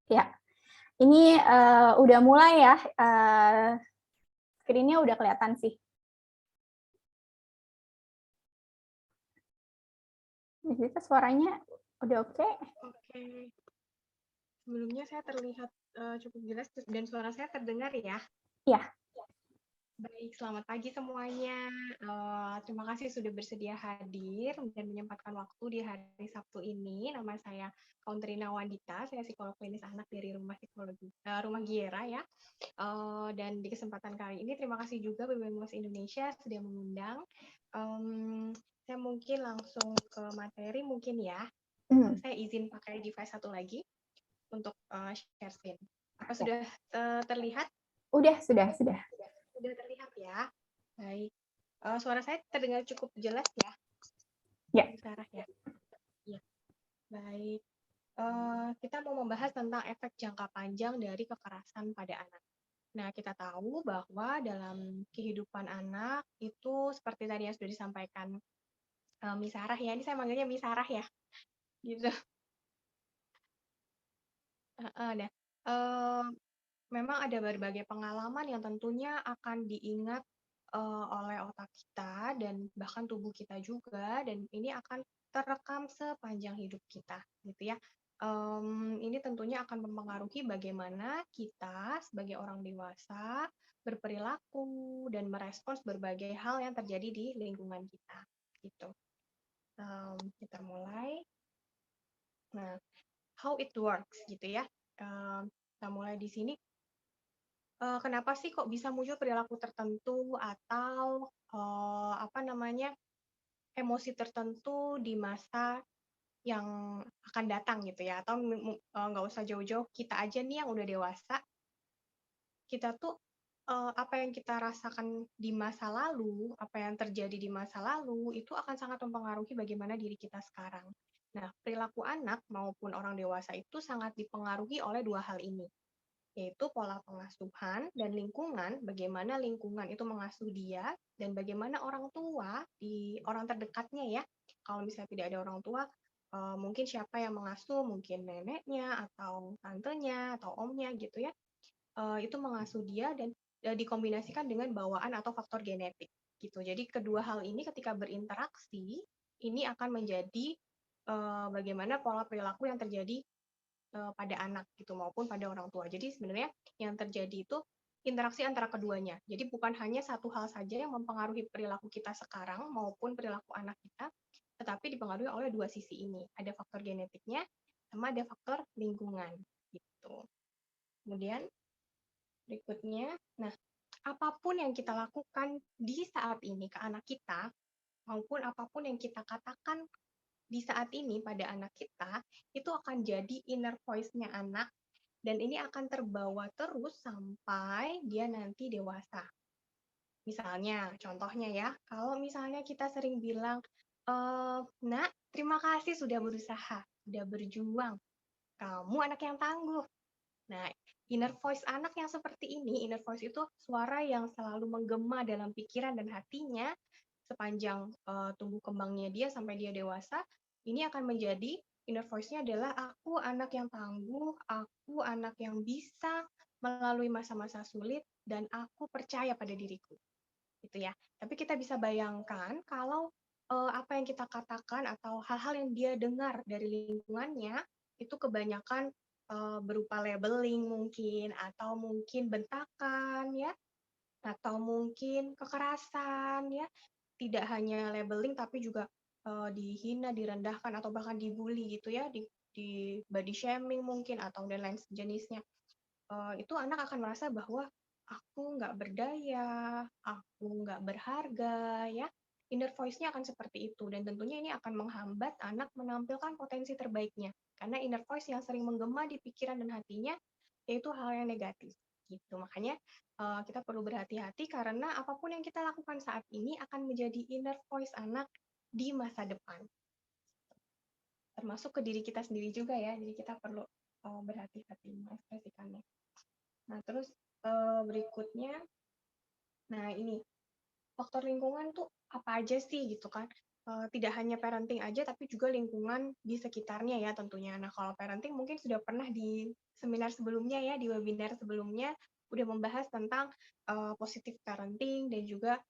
Ya, ini udah mulai ya, screen-nya udah kelihatan sih. Jessica, suaranya udah oke? Oke, sebelumnya saya terlihat cukup jelas dan suara saya terdengar ya. Iya. Baik, selamat pagi semuanya. Terima kasih sudah bersedia hadir dan menyempatkan waktu di hari Sabtu ini. Nama saya Kauntrina Wandita, saya psikolog klinis anak dari Rumah Giera ya. Dan di kesempatan kali ini terima kasih juga BBM Indonesia sudah mengundang. Saya mungkin langsung ke materi mungkin ya. Saya izin pakai device satu lagi untuk share screen. Apa sudah terlihat? Sudah. Sudah terlihat ya. Baik. Suara saya terdengar cukup jelas ya? Ya. Sarah ya. Ya. Baik. Kita mau membahas tentang efek jangka panjang dari kekerasan pada anak. Nah, kita tahu bahwa dalam kehidupan anak itu seperti tadi yang sudah disampaikan Miss Sarah ya. Ini saya manggilnya Miss Sarah ya. Gitu. Nah, memang ada berbagai pengalaman yang tentunya akan diingat oleh otak kita dan bahkan tubuh kita juga, dan ini akan terekam sepanjang hidup kita, gitu ya. Ini tentunya akan mempengaruhi bagaimana kita sebagai orang dewasa berperilaku dan merespons berbagai hal yang terjadi di lingkungan kita, gitu. Kita mulai. Nah, how it works, gitu ya. Kita mulai di sini. Kenapa sih kok bisa muncul perilaku tertentu atau emosi tertentu di masa yang akan datang gitu ya, atau nggak usah jauh-jauh, kita aja nih yang udah dewasa, kita tuh apa yang kita rasakan di masa lalu, apa yang terjadi di masa lalu itu akan sangat mempengaruhi bagaimana diri kita sekarang. Nah, perilaku anak maupun orang dewasa itu sangat dipengaruhi oleh dua hal ini, yaitu pola pengasuhan dan lingkungan, bagaimana lingkungan itu mengasuh dia, dan bagaimana orang tua, orang terdekatnya ya, kalau misalnya tidak ada orang tua, mungkin siapa yang mengasuh, mungkin neneknya, atau tantenya, atau omnya gitu ya, itu mengasuh dia dan dikombinasikan dengan bawaan atau faktor genetik gitu. Jadi kedua hal ini ketika berinteraksi, ini akan menjadi bagaimana pola perilaku yang terjadi pada anak gitu maupun pada orang tua. Jadi sebenarnya yang terjadi itu interaksi antara keduanya. Jadi bukan hanya satu hal saja yang mempengaruhi perilaku kita sekarang maupun perilaku anak kita, tetapi dipengaruhi oleh dua sisi ini. Ada faktor genetiknya sama ada faktor lingkungan gitu. Kemudian berikutnya, nah apapun yang kita lakukan di saat ini ke anak kita maupun apapun yang kita katakan di saat ini pada anak kita, itu akan jadi inner voice-nya anak, dan ini akan terbawa terus sampai dia nanti dewasa. Misalnya, contohnya ya, kalau misalnya kita sering bilang, nak, terima kasih sudah berusaha, sudah berjuang, kamu anak yang tangguh. Nah, inner voice anak yang seperti ini, inner voice itu suara yang selalu menggema dalam pikiran dan hatinya sepanjang tumbuh kembangnya dia sampai dia dewasa, ini akan menjadi inner voice-nya adalah aku anak yang tangguh, aku anak yang bisa melalui masa-masa sulit, dan aku percaya pada diriku. Gitu ya. Tapi kita bisa bayangkan kalau apa yang kita katakan atau hal-hal yang dia dengar dari lingkungannya itu kebanyakan berupa labeling mungkin, atau mungkin bentakan ya, atau mungkin kekerasan ya, tidak hanya labeling tapi juga dihina, direndahkan, atau bahkan dibully gitu ya, di body shaming mungkin, atau dan lain sejenisnya. Itu anak akan merasa bahwa aku nggak berdaya, aku nggak berharga ya. Inner voice-nya akan seperti itu, dan tentunya ini akan menghambat anak menampilkan potensi terbaiknya. Karena inner voice yang sering menggema di pikiran dan hatinya yaitu hal yang negatif. Gitu. Makanya kita perlu berhati-hati karena apapun yang kita lakukan saat ini akan menjadi inner voice anak di masa depan. Termasuk ke diri kita sendiri juga ya. Jadi kita perlu berhati-hati mengekspresikannya. Nah, terus berikutnya, nah ini faktor lingkungan tuh apa aja sih gitu kan? tidak hanya parenting aja, tapi juga lingkungan di sekitarnya ya tentunya. Nah, kalau parenting mungkin sudah pernah di seminar sebelumnya ya, di webinar sebelumnya, udah membahas tentang positive parenting dan juga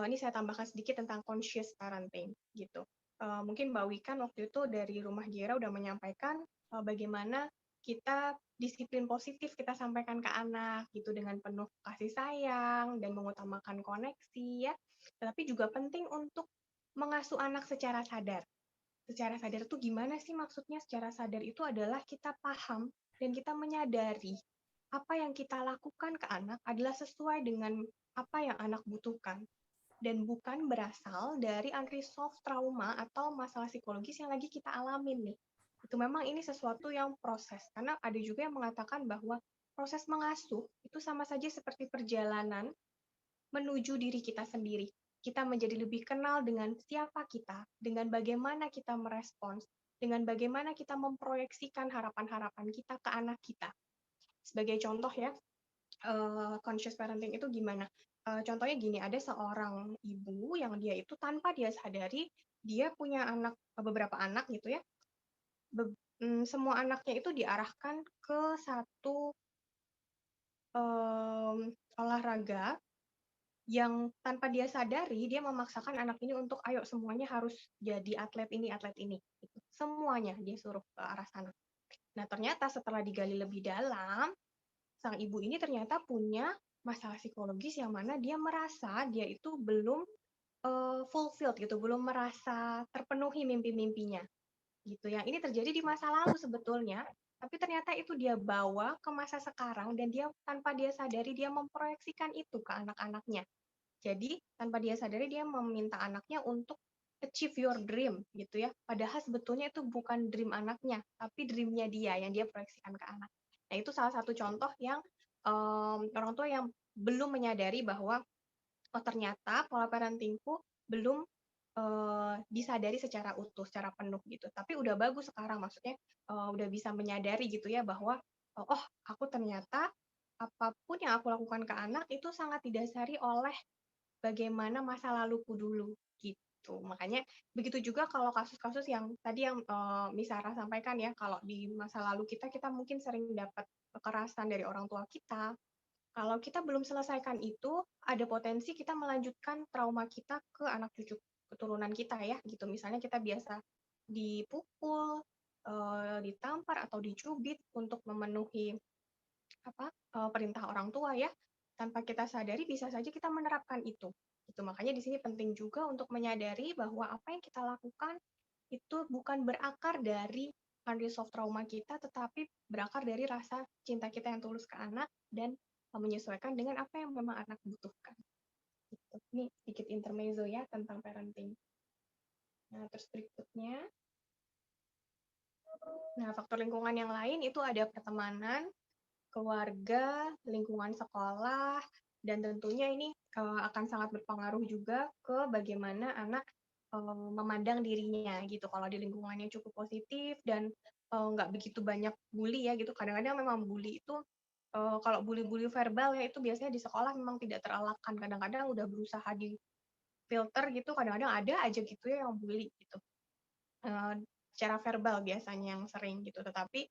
ini saya tambahkan sedikit tentang conscious parenting gitu. Mungkin Mbak Wikan waktu itu dari Rumah Giera udah menyampaikan bagaimana kita disiplin positif kita sampaikan ke anak gitu dengan penuh kasih sayang dan mengutamakan koneksi ya. Tetapi juga penting untuk mengasuh anak secara sadar. Secara sadar itu gimana sih maksudnya? Secara sadar itu adalah kita paham dan kita menyadari apa yang kita lakukan ke anak adalah sesuai dengan apa yang anak butuhkan dan bukan berasal dari unresolved trauma atau masalah psikologis yang lagi kita alamin nih. Itu memang ini sesuatu yang proses, karena ada juga yang mengatakan bahwa proses mengasuh itu sama saja seperti perjalanan menuju diri kita sendiri. Kita menjadi lebih kenal dengan siapa kita, dengan bagaimana kita merespons, dengan bagaimana kita memproyeksikan harapan-harapan kita ke anak kita. Sebagai contoh ya, conscious parenting itu gimana? Contohnya gini, ada seorang ibu yang dia itu tanpa dia sadari, dia punya anak, beberapa anak gitu ya, semua anaknya itu diarahkan ke satu olahraga yang tanpa dia sadari, dia memaksakan anak ini untuk, ayo semuanya harus jadi atlet ini, gitu. Semuanya dia suruh ke arah sana. Nah, ternyata setelah digali lebih dalam, sang ibu ini ternyata punya masalah psikologis yang mana dia merasa dia itu belum fulfilled gitu, belum merasa terpenuhi mimpi-mimpinya gitu. Yang ini terjadi di masa lalu sebetulnya, tapi ternyata itu dia bawa ke masa sekarang dan dia tanpa dia sadari dia memproyeksikan itu ke anak-anaknya. Jadi tanpa dia sadari dia meminta anaknya untuk achieve your dream gitu ya. Padahal sebetulnya itu bukan dream anaknya, tapi dreamnya dia yang dia proyeksikan ke anak. Nah itu salah satu contoh yang orang tua yang belum menyadari bahwa oh ternyata pola parentingku belum disadari secara utuh, secara penuh gitu. Tapi udah bagus sekarang, maksudnya udah bisa menyadari gitu ya bahwa oh aku ternyata apapun yang aku lakukan ke anak itu sangat didasari oleh bagaimana masa laluku dulu gitu. Makanya begitu juga kalau kasus-kasus yang tadi yang Miss Sarah sampaikan ya, kalau di masa lalu kita mungkin sering dapat kekerasan dari orang tua kita. Kalau kita belum selesaikan itu, ada potensi kita melanjutkan trauma kita ke anak cucu keturunan kita ya, gitu. Misalnya kita biasa dipukul, ditampar atau dicubit untuk memenuhi perintah orang tua ya, tanpa kita sadari bisa saja kita menerapkan itu. Itu makanya di sini penting juga untuk menyadari bahwa apa yang kita lakukan itu bukan berakar dari unresolved trauma kita, tetapi berakar dari rasa cinta kita yang tulus ke anak dan menyesuaikan dengan apa yang memang anak butuhkan. Gitu. Ini sedikit intermezzo ya tentang parenting. Nah, terus berikutnya, nah faktor lingkungan yang lain itu ada pertemanan, keluarga, lingkungan sekolah, dan tentunya ini akan sangat berpengaruh juga ke bagaimana anak memandang dirinya gitu. Kalau di lingkungannya cukup positif dan nggak begitu banyak bully ya gitu. Kadang-kadang memang bully itu kalau bully-bully verbal ya itu biasanya di sekolah memang tidak terelakkan. Kadang-kadang udah berusaha di filter gitu, kadang-kadang ada aja gitu ya yang bully gitu. Secara verbal biasanya yang sering gitu. Tetapi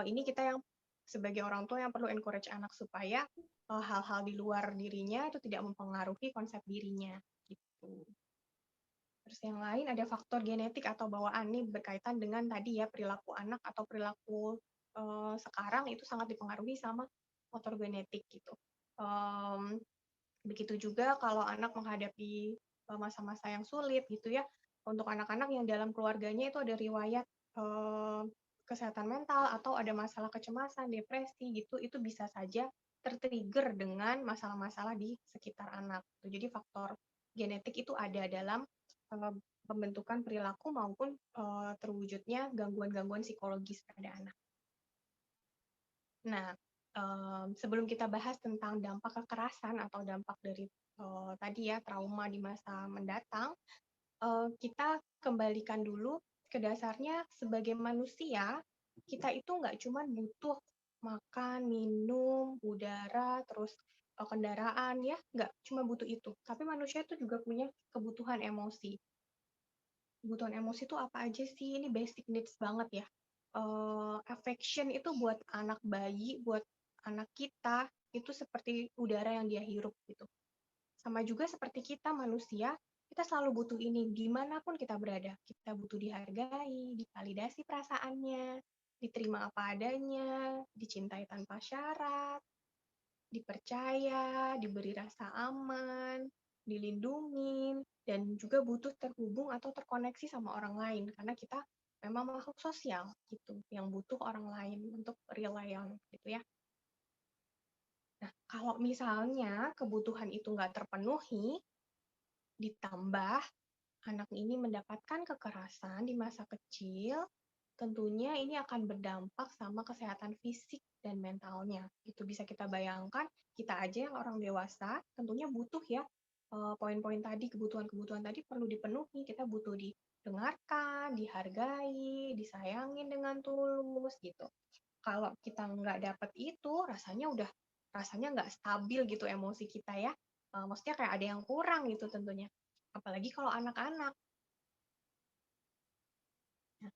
ini kita yang sebagai orang tua yang perlu encourage anak supaya hal-hal di luar dirinya itu tidak mempengaruhi konsep dirinya gitu. Terus yang lain ada faktor genetik atau bawaan nih berkaitan dengan tadi ya perilaku anak atau perilaku sekarang itu sangat dipengaruhi sama faktor genetik gitu. Begitu juga kalau anak menghadapi masa-masa yang sulit gitu ya. Untuk anak-anak yang dalam keluarganya itu ada riwayat kesehatan mental atau ada masalah kecemasan, depresi gitu, itu bisa saja tertrigger dengan masalah-masalah di sekitar anak. Jadi faktor genetik itu ada dalam pembentukan perilaku maupun terwujudnya gangguan-gangguan psikologis pada anak. Nah, sebelum kita bahas tentang dampak kekerasan atau dampak dari tadi ya trauma di masa mendatang, kita kembalikan dulu ke dasarnya sebagai manusia, kita itu nggak cuma butuh makan, minum, udara, terus kendaraan ya, nggak cuma butuh itu. Tapi manusia itu juga punya kebutuhan emosi. Kebutuhan emosi itu apa aja sih? Ini basic needs banget ya. Affection itu buat anak bayi, buat anak kita, itu seperti udara yang dia hirup gitu. Sama juga seperti kita manusia, kita selalu butuh ini dimanapun kita berada. Kita butuh dihargai, divalidasi perasaannya, diterima apa adanya, dicintai tanpa syarat, dipercaya, diberi rasa aman, dilindungi, dan juga butuh terhubung atau terkoneksi sama orang lain karena kita memang makhluk sosial gitu yang butuh orang lain untuk rely on gitu ya. Nah, kalau misalnya kebutuhan itu nggak terpenuhi, ditambah anak ini mendapatkan kekerasan di masa kecil, tentunya ini akan berdampak sama kesehatan fisik dan mentalnya. Itu bisa kita bayangkan, kita aja yang orang dewasa tentunya butuh ya poin-poin tadi, kebutuhan-kebutuhan tadi perlu dipenuhi. Kita butuh didengarkan, dihargai, disayangin dengan tulus gitu. Kalau kita nggak dapet itu, rasanya nggak stabil gitu emosi kita ya. Maksudnya kayak ada yang kurang gitu tentunya. Apalagi kalau anak-anak. Nah,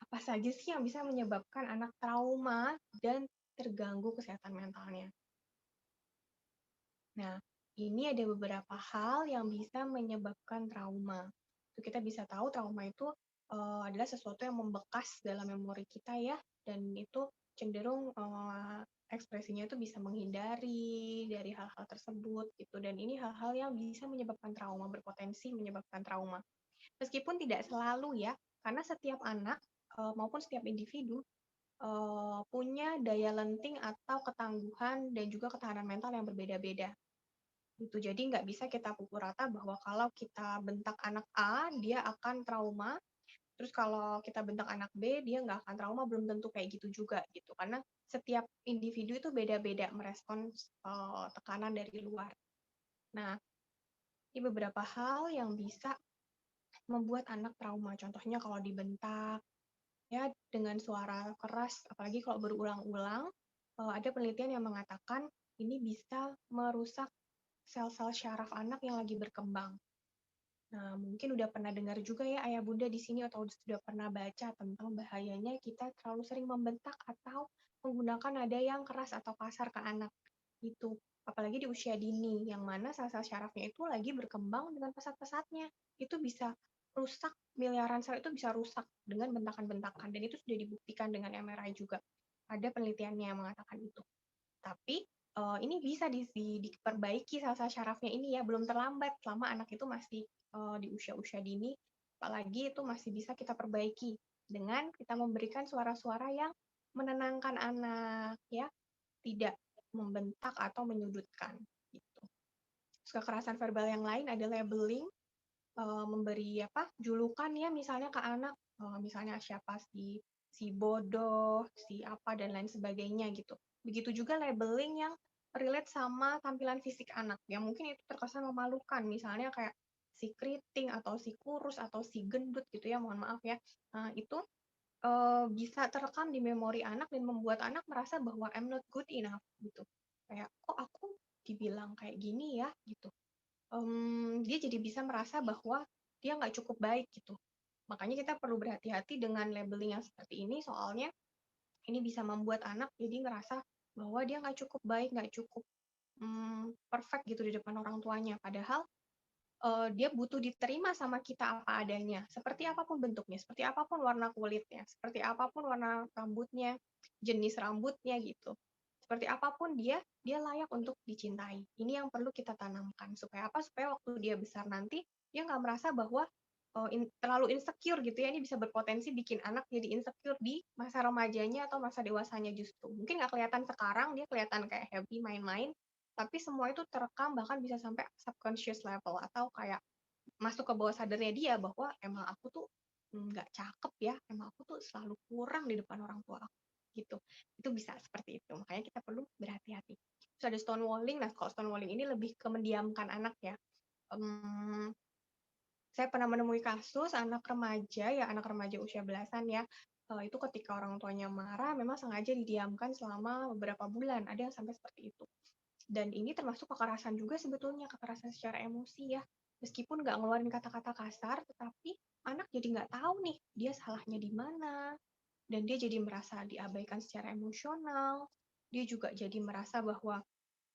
apa saja sih yang bisa menyebabkan anak trauma dan terganggu kesehatan mentalnya? Nah, ini ada beberapa hal yang bisa menyebabkan trauma. Itu kita bisa tahu trauma itu adalah sesuatu yang membekas dalam memori kita ya, dan itu cenderung ekspresinya itu bisa menghindari dari hal-hal tersebut gitu. Dan ini hal-hal yang bisa menyebabkan trauma, berpotensi menyebabkan trauma. Meskipun tidak selalu ya, karena setiap anak maupun setiap individu punya daya lenting atau ketangguhan dan juga ketahanan mental yang berbeda-beda. Gitu. Jadi nggak bisa kita pukul rata bahwa kalau kita bentak anak A, dia akan trauma. Terus kalau kita bentak anak B, dia nggak akan trauma, belum tentu kayak gitu juga gitu. Karena setiap individu itu beda-beda merespons tekanan dari luar. Nah, ini beberapa hal yang bisa membuat anak trauma. Contohnya kalau dibentak, ya dengan suara keras, apalagi kalau berulang-ulang, ada penelitian yang mengatakan ini bisa merusak sel-sel syaraf anak yang lagi berkembang. Nah, mungkin udah pernah dengar juga ya ayah bunda di sini atau sudah pernah baca tentang bahayanya kita terlalu sering membentak atau menggunakan nada yang keras atau kasar ke anak. Itu apalagi di usia dini yang mana sel-sel syarafnya itu lagi berkembang dengan pesat-pesatnya. Itu bisa rusak, miliaran sel itu bisa rusak dengan bentakan-bentakan dan itu sudah dibuktikan dengan MRI juga. Ada penelitiannya yang mengatakan itu. Tapi ini bisa diperbaiki sel-sel syarafnya ini ya, belum terlambat selama anak itu masih di usia-usia dini, apalagi itu masih bisa kita perbaiki dengan kita memberikan suara-suara yang menenangkan anak ya, tidak membentak atau menyudutkan gitu. Kekerasan verbal yang lain ada labeling, memberi julukan ya misalnya ke anak, misalnya siapa si bodoh, si apa dan lain sebagainya gitu. Begitu juga labeling yang relate sama tampilan fisik anak yang mungkin itu terkesan memalukan, misalnya kayak si keriting atau si kurus atau si gendut gitu ya, mohon maaf ya. Nah, itu bisa terekam di memori anak dan membuat anak merasa bahwa I'm not good enough gitu. Kayak kok aku dibilang kayak gini ya gitu. Dia jadi bisa merasa bahwa dia nggak cukup baik gitu. Makanya kita perlu berhati-hati dengan labeling yang seperti ini, soalnya ini bisa membuat anak jadi ngerasa bahwa dia nggak cukup baik, nggak cukup perfect gitu di depan orang tuanya. Padahal dia butuh diterima sama kita apa adanya, seperti apapun bentuknya, seperti apapun warna kulitnya, seperti apapun warna rambutnya, jenis rambutnya gitu. Seperti apapun dia layak untuk dicintai. Ini yang perlu kita tanamkan. Supaya apa? Supaya waktu dia besar nanti, dia nggak merasa bahwa terlalu insecure gitu ya. Ini bisa berpotensi bikin anak jadi insecure di masa remajanya atau masa dewasanya justru. Mungkin nggak kelihatan sekarang, dia kelihatan kayak happy main-main, tapi semua itu terekam bahkan bisa sampai subconscious level atau kayak masuk ke bawah sadarnya dia bahwa emang aku tuh nggak cakep ya, emang aku tuh selalu kurang di depan orang tua aku gitu. Itu bisa seperti itu, makanya kita perlu berhati-hati. Terus ada stonewalling. Nah, kalau stonewalling ini lebih ke mendiamkan anak ya. Saya pernah menemui kasus anak remaja usia belasan ya, itu ketika orang tuanya marah memang sengaja didiamkan selama beberapa bulan, ada yang sampai seperti itu. Dan ini termasuk kekerasan juga sebetulnya, kekerasan secara emosi ya. Meskipun nggak ngeluarin kata-kata kasar, tetapi anak jadi nggak tahu nih dia salahnya di mana, dan dia jadi merasa diabaikan secara emosional. Dia juga jadi merasa bahwa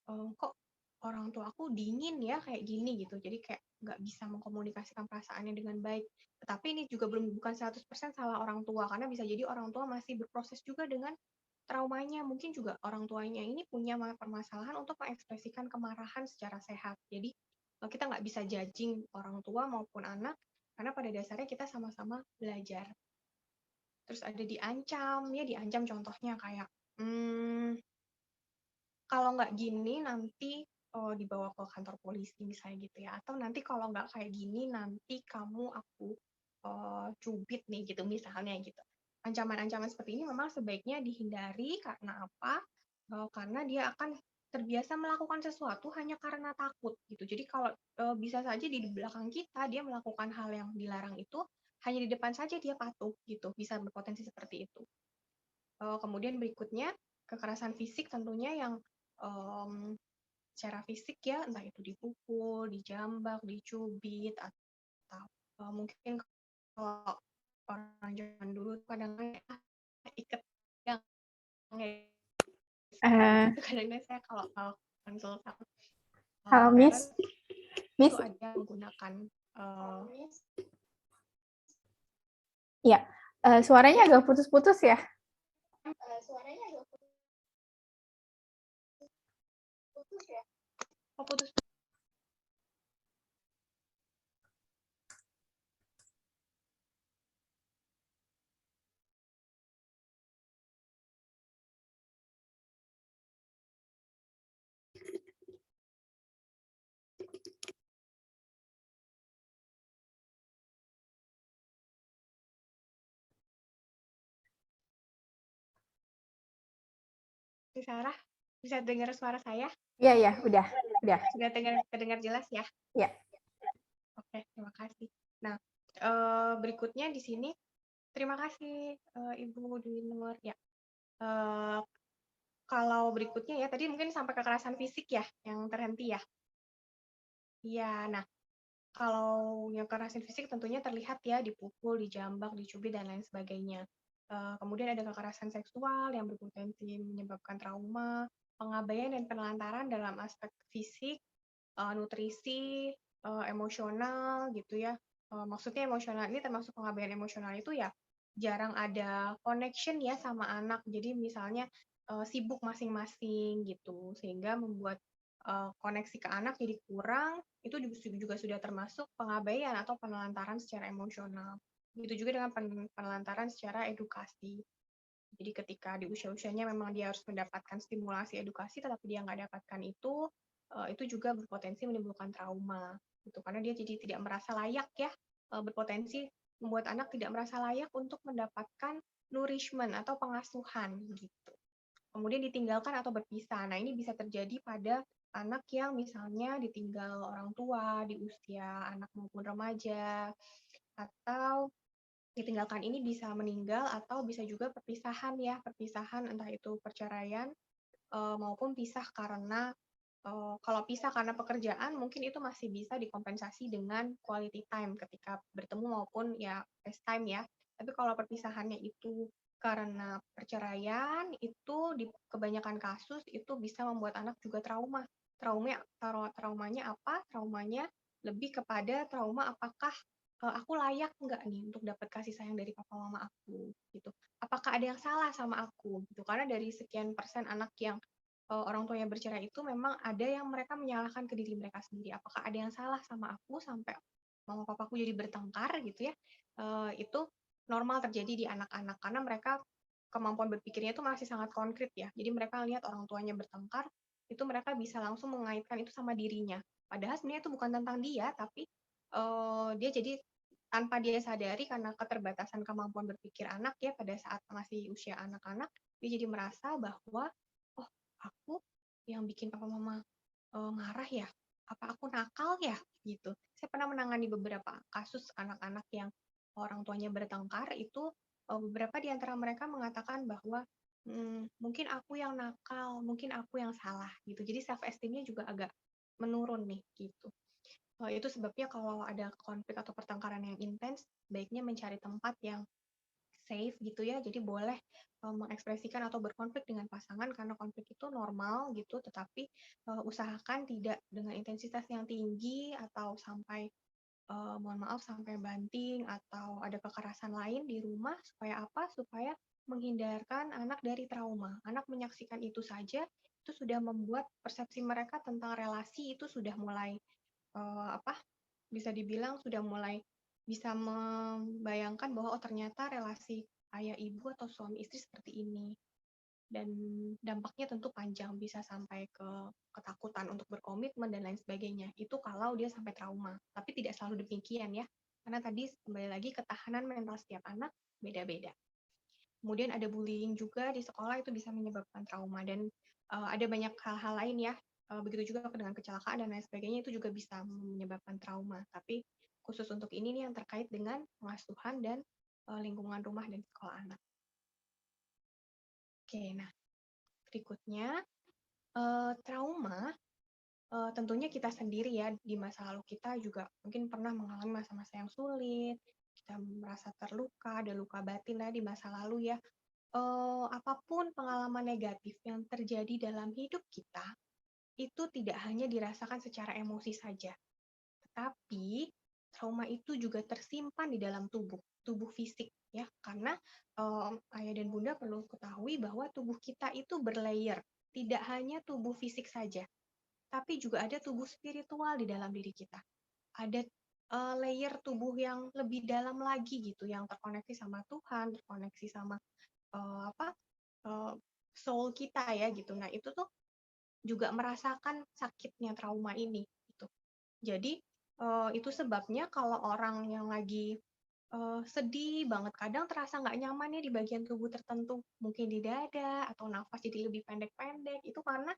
kok orang tua aku dingin ya kayak gini gitu. Jadi kayak nggak bisa mengkomunikasikan perasaannya dengan baik. Tetapi ini juga bukan 100% salah orang tua, karena bisa jadi orang tua masih berproses juga dengan traumanya. Mungkin juga orang tuanya ini punya permasalahan untuk mengekspresikan kemarahan secara sehat. Jadi kita nggak bisa judging orang tua maupun anak, karena pada dasarnya kita sama-sama belajar. Terus ada diancam, ya diancam contohnya kayak, kalau nggak gini nanti dibawa ke kantor polisi misalnya gitu ya, atau nanti kalau nggak kayak gini nanti kamu aku cubit nih gitu misalnya gitu. Ancaman-ancaman seperti ini memang sebaiknya dihindari karena apa? Karena dia akan terbiasa melakukan sesuatu hanya karena takut gitu. Jadi kalau bisa saja di belakang kita dia melakukan hal yang dilarang itu, hanya di depan saja dia patuh gitu, bisa berpotensi seperti itu. Kemudian berikutnya kekerasan fisik tentunya yang secara fisik ya, entah itu dipukul, dijambak, dicubit, atau mungkin kalau orang zaman dulu kadang-kadang ikat yang Eh, itu kadang-kadang saya kalau konsul sama Halo parent Miss, itu Miss, ada menggunakan ya, suaranya ya agak putus-putus ya. suaranya agak putus ya. Oh, putus. Sarah, bisa dengar suara saya? Iya, iya, udah. Sudah terdengar jelas ya? Ya. Oke, terima kasih. Nah, berikutnya di sini, terima kasih Ibu Dwi Nur. Ya, kalau berikutnya ya, tadi mungkin sampai kekerasan fisik ya, yang terhenti ya. Iya, nah kalau yang kekerasan fisik tentunya terlihat ya, dipukul, dijambak, dicubit, dan lain sebagainya. Kemudian ada kekerasan seksual yang berpotensi menyebabkan trauma, pengabaian dan penelantaran dalam aspek fisik, nutrisi, emosional gitu ya. Maksudnya emosional ini termasuk pengabaian emosional itu ya jarang ada connection ya sama anak. Jadi misalnya sibuk masing-masing gitu, sehingga membuat koneksi ke anak jadi kurang. Itu juga sudah termasuk pengabaian atau penelantaran secara emosional. Begitu juga dengan penelantaran secara edukasi. Jadi ketika di usia-usianya memang dia harus mendapatkan stimulasi edukasi, tetapi dia nggak dapatkan itu juga berpotensi menimbulkan trauma. Gitu. Karena dia jadi tidak merasa layak ya, berpotensi membuat anak tidak merasa layak untuk mendapatkan nourishment atau pengasuhan gitu. Kemudian ditinggalkan atau berpisah. Nah, ini bisa terjadi pada anak yang misalnya ditinggal orang tua di usia anak maupun remaja, atau ditinggalkan ini bisa meninggal atau bisa juga perpisahan ya, perpisahan entah itu perceraian maupun pisah karena kalau pisah karena pekerjaan mungkin itu masih bisa dikompensasi dengan quality time ketika bertemu maupun ya FaceTime ya. Tapi kalau perpisahannya itu karena perceraian itu di kebanyakan kasus itu bisa membuat anak juga trauma. Traumanya apa? Traumanya lebih kepada trauma apakah aku layak nggak nih untuk dapat kasih sayang dari papa mama aku gitu. Apakah ada yang salah sama aku gitu. Karena dari sekian persen anak yang orang tuanya bercerai itu memang ada yang mereka menyalahkan ke diri mereka sendiri. Apakah ada yang salah sama aku sampai mama papaku jadi bertengkar gitu ya. Itu normal terjadi di anak-anak karena mereka kemampuan berpikirnya itu masih sangat konkret ya. Jadi mereka lihat orang tuanya bertengkar, itu mereka bisa langsung mengaitkan itu sama dirinya. Padahal sebenarnya itu bukan tentang dia, tapi dia jadi tanpa dia sadari karena keterbatasan kemampuan berpikir anak ya pada saat masih usia anak-anak, dia jadi merasa bahwa oh aku yang bikin papa mama marah ya, apa aku nakal ya gitu. Saya pernah menangani beberapa kasus anak-anak yang orang tuanya bertengkar itu beberapa di antara mereka mengatakan bahwa mungkin aku yang nakal, mungkin aku yang salah gitu. Jadi self esteemnya juga agak menurun nih gitu. Itu sebabnya kalau ada konflik atau pertengkaran yang intens, baiknya mencari tempat yang safe gitu ya. Jadi boleh mengekspresikan atau berkonflik dengan pasangan karena konflik itu normal gitu, tetapi usahakan tidak dengan intensitas yang tinggi atau sampai mohon maaf sampai banting atau ada kekerasan lain di rumah. Supaya apa? Supaya menghindarkan anak dari trauma. Anak menyaksikan itu saja itu sudah membuat persepsi mereka tentang relasi itu sudah mulai apa? Bisa dibilang sudah mulai bisa membayangkan bahwa oh ternyata relasi ayah ibu atau suami istri seperti ini. Dan dampaknya tentu panjang, bisa sampai ke ketakutan untuk berkomitmen dan lain sebagainya. Itu kalau dia sampai trauma. Tapi tidak selalu demikian ya. Karena tadi kembali lagi ketahanan mental setiap anak beda-beda. Kemudian ada bullying juga di sekolah, itu bisa menyebabkan trauma. Dan ada banyak hal-hal lain ya. Begitu juga dengan kecelakaan dan lain sebagainya, itu juga bisa menyebabkan trauma. Tapi khusus untuk ini nih yang terkait dengan pengasuhan dan lingkungan rumah dan sekolah anak. Oke, nah berikutnya trauma tentunya kita sendiri ya di masa lalu kita juga mungkin pernah mengalami masa-masa yang sulit, kita merasa terluka, ada luka batin lah di masa lalu ya. Apapun pengalaman negatif yang terjadi dalam hidup kita, itu tidak hanya dirasakan secara emosi saja, tetapi trauma itu juga tersimpan di dalam tubuh fisik ya, karena ayah dan bunda perlu ketahui bahwa tubuh kita itu berlayer, tidak hanya tubuh fisik saja, tapi juga ada tubuh spiritual di dalam diri kita. Ada layer tubuh yang lebih dalam lagi gitu, yang terkoneksi sama Tuhan, terkoneksi sama apa soul kita ya gitu. Nah itu tuh juga merasakan sakitnya trauma ini gitu. Jadi itu sebabnya kalau orang yang lagi sedih banget, kadang terasa nggak nyaman ya di bagian tubuh tertentu, mungkin di dada atau nafas jadi lebih pendek-pendek, itu karena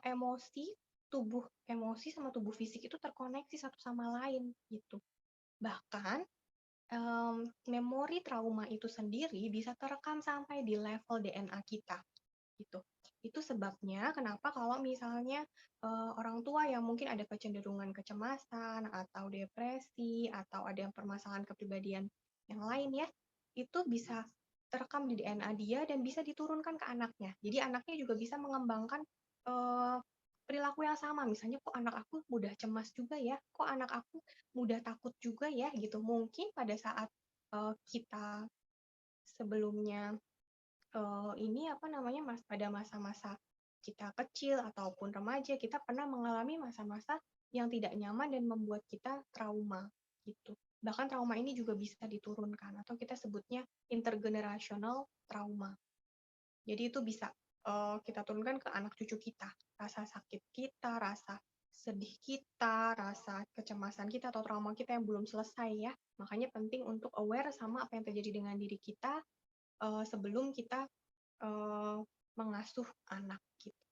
emosi sama tubuh fisik itu terkoneksi satu sama lain gitu. Bahkan memori trauma itu sendiri bisa terekam sampai di level DNA kita gitu. Itu sebabnya kenapa kalau misalnya orang tua yang mungkin ada kecenderungan kecemasan atau depresi atau ada yang permasalahan kepribadian yang lain ya, itu bisa terekam di DNA dia dan bisa diturunkan ke anaknya. Jadi anaknya juga bisa mengembangkan eh, perilaku yang sama. Misalnya kok anak aku mudah cemas juga ya, kok anak aku mudah takut juga ya gitu. Mungkin pada saat kita sebelumnya ini apa namanya pada masa-masa kita kecil ataupun remaja, kita pernah mengalami masa-masa yang tidak nyaman dan membuat kita trauma gitu. Bahkan trauma ini juga bisa diturunkan atau kita sebutnya intergenerational trauma. Jadi itu bisa kita turunkan ke anak cucu kita. Rasa sakit kita, rasa sedih kita, rasa kecemasan kita atau trauma kita yang belum selesai ya. Makanya penting untuk aware sama apa yang terjadi dengan diri kita sebelum kita mengasuh anak gitu.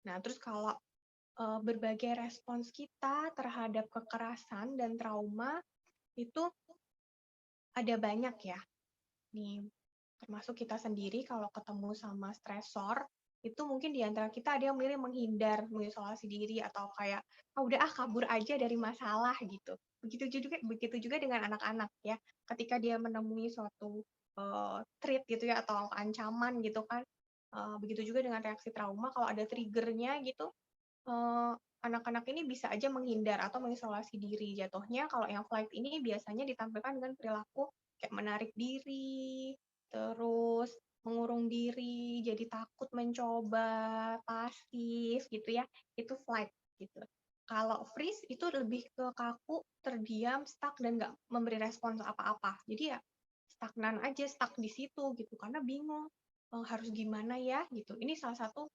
Nah, terus kalau berbagai respons kita terhadap kekerasan dan trauma itu ada banyak ya. Nih, termasuk kita sendiri kalau ketemu sama stresor, itu mungkin di antara kita ada yang milih menghindar, mengisolasi diri atau kayak udah kabur aja dari masalah gitu. Begitu juga dengan anak-anak ya. Ketika dia menemui suatu threat gitu ya atau ancaman gitu kan. Begitu juga dengan reaksi trauma kalau ada triggernya gitu, anak-anak ini bisa aja menghindar atau mengisolasi diri. Jatuhnya kalau yang flight ini biasanya ditampilkan dengan perilaku kayak menarik diri, terus mengurung diri, jadi takut mencoba, pasif gitu ya, itu flight gitu. Kalau freeze itu lebih ke kaku, terdiam, stuck, dan nggak memberi respons apa-apa. Jadi ya stagnan aja, stuck di situ gitu, karena bingung harus gimana ya gitu. Ini salah satu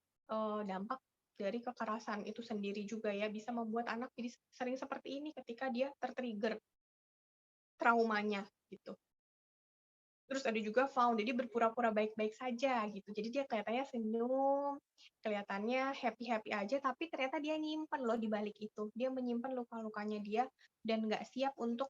dampak dari kekerasan itu sendiri juga ya, bisa membuat anak jadi sering seperti ini ketika dia tertrigger traumanya gitu. Terus ada juga fawn, jadi berpura-pura baik-baik saja gitu. Jadi dia kelihatannya senyum, kelihatannya happy-happy aja, tapi ternyata dia nyimpen loh di balik itu. Dia menyimpan luka-lukanya dia dan nggak siap untuk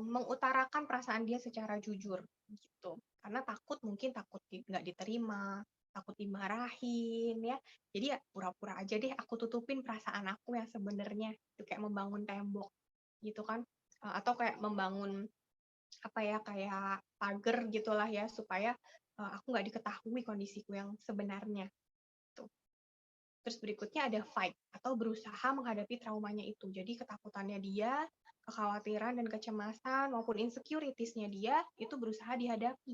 mengutarakan perasaan dia secara jujur gitu. Karena takut mungkin takut nggak diterima, takut dimarahin ya. Jadi ya pura-pura aja deh aku tutupin perasaan aku yang sebenarnya. Itu kayak membangun tembok gitu kan. Atau kayak membangun apa ya, kayak pagar gitulah ya supaya aku nggak diketahui kondisiku yang sebenarnya. Tuh. Terus berikutnya ada fight atau berusaha menghadapi traumanya itu. Jadi ketakutannya dia, kekhawatiran dan kecemasan maupun insecurities-nya dia itu berusaha dihadapi.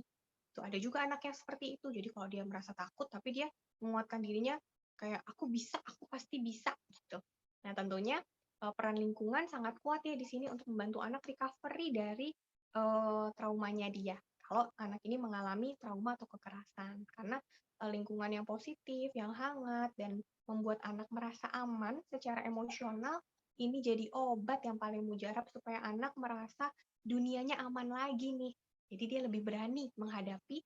Tuh ada juga anak yang seperti itu. Jadi kalau dia merasa takut tapi dia menguatkan dirinya kayak aku bisa, aku pasti bisa gitu. Nah, tentunya peran lingkungan sangat kuat ya di sini untuk membantu anak recovery dari traumanya dia. Kalau anak ini mengalami trauma atau kekerasan karena lingkungan yang positif, yang hangat dan membuat anak merasa aman secara emosional, ini jadi obat yang paling mujarab supaya anak merasa dunianya aman lagi nih. Jadi dia lebih berani menghadapi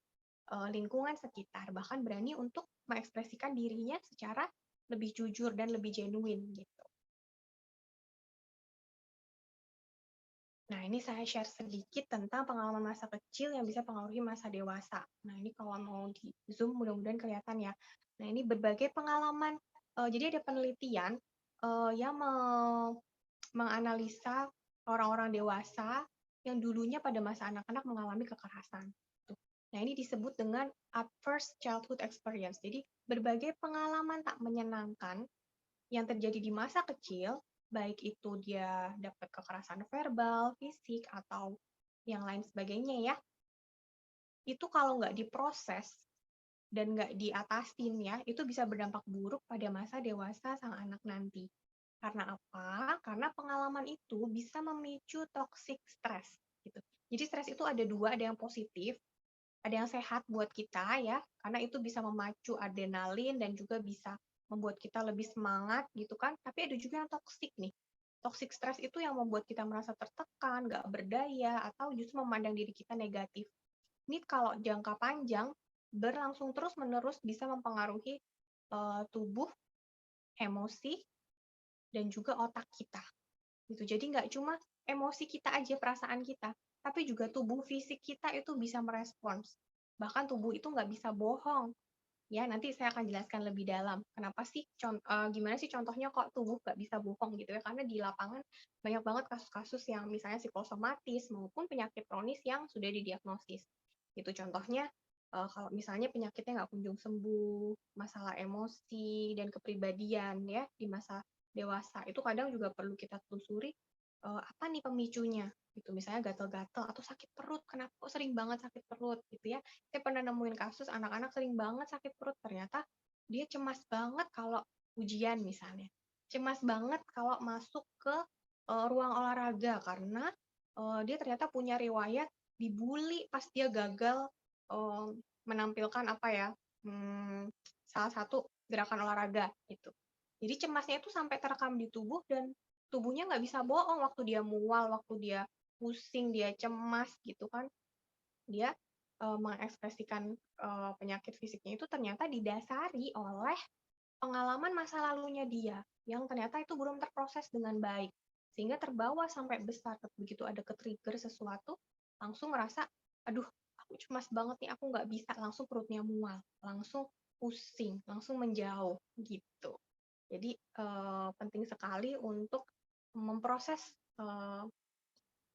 lingkungan sekitar, bahkan berani untuk mengekspresikan dirinya secara lebih jujur dan lebih genuine gitu. Nah, ini saya share sedikit tentang pengalaman masa kecil yang bisa pengaruhi masa dewasa. Nah, ini kalau mau di Zoom mudah-mudahan kelihatan ya. Nah, ini berbagai pengalaman. Jadi ada penelitian yang menganalisa orang-orang dewasa yang dulunya pada masa anak-anak mengalami kekerasan. Nah, ini disebut dengan adverse childhood experience. Jadi, berbagai pengalaman tak menyenangkan yang terjadi di masa kecil, baik itu dia dapat kekerasan verbal, fisik, atau yang lain sebagainya ya, itu kalau nggak diproses dan nggak diatasin ya, itu bisa berdampak buruk pada masa dewasa sang anak nanti. Karena apa? Karena pengalaman itu bisa memicu toxic stress. Gitu. Jadi stres itu ada dua, ada yang positif, ada yang sehat buat kita ya, karena itu bisa memacu adrenalin dan juga bisa membuat kita lebih semangat gitu kan. Tapi ada juga yang toksik nih. Toxic stress itu yang membuat kita merasa tertekan, nggak berdaya, atau justru memandang diri kita negatif. Ini kalau jangka panjang, berlangsung terus-menerus bisa mempengaruhi tubuh, emosi, dan juga otak kita. Gitu. Jadi nggak cuma emosi kita aja, perasaan kita, tapi juga tubuh fisik kita itu bisa merespons. Bahkan tubuh itu nggak bisa bohong. Ya, nanti saya akan jelaskan lebih dalam. Kenapa sih, gimana sih contohnya kok tubuh nggak bisa bohong gitu ya? Karena di lapangan banyak banget kasus-kasus yang misalnya psikosomatis maupun penyakit kronis yang sudah didiagnosis. Itu contohnya, kalau misalnya penyakitnya nggak kunjung sembuh, masalah emosi dan kepribadian ya di masa dewasa, itu kadang juga perlu kita telusuri apa nih pemicunya gitu, misalnya gatal-gatal atau sakit perut, kenapa kok sering banget sakit perut gitu ya. Saya pernah nemuin kasus anak-anak sering banget sakit perut, ternyata dia cemas banget kalau ujian misalnya, cemas banget kalau masuk ke ruang olahraga karena dia ternyata punya riwayat dibully pas dia gagal menampilkan apa ya, salah satu gerakan olahraga gitu. Jadi cemasnya itu sampai terekam di tubuh dan tubuhnya nggak bisa bohong waktu dia mual, waktu dia pusing, dia cemas gitu kan. Dia mengekspresikan penyakit fisiknya itu ternyata didasari oleh pengalaman masa lalunya dia yang ternyata itu belum terproses dengan baik. Sehingga terbawa sampai besar begitu ada ke-trigger sesuatu, langsung ngerasa, aduh aku cemas banget nih, aku nggak bisa, langsung perutnya mual, langsung pusing, langsung menjauh gitu. Jadi penting sekali untuk memproses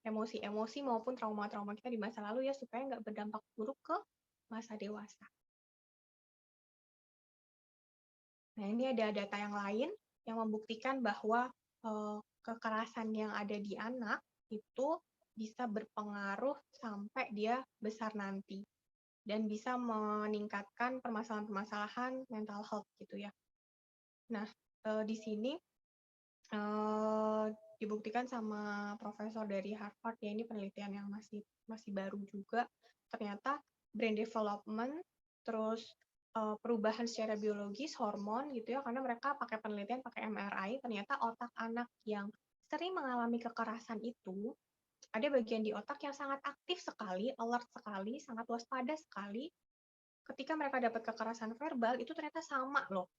emosi-emosi maupun trauma-trauma kita di masa lalu ya supaya nggak berdampak buruk ke masa dewasa. Nah, ini ada data yang lain yang membuktikan bahwa kekerasan yang ada di anak itu bisa berpengaruh sampai dia besar nanti dan bisa meningkatkan permasalahan-permasalahan mental health gitu ya. Nah, di sini dibuktikan sama profesor dari Harvard ya, ini penelitian yang masih baru juga, ternyata brain development, terus perubahan secara biologis, hormon gitu ya, karena mereka pakai penelitian pakai MRI, ternyata otak anak yang sering mengalami kekerasan itu ada bagian di otak yang sangat aktif sekali, alert sekali, sangat waspada sekali. Ketika mereka dapat kekerasan verbal itu ternyata sama loh,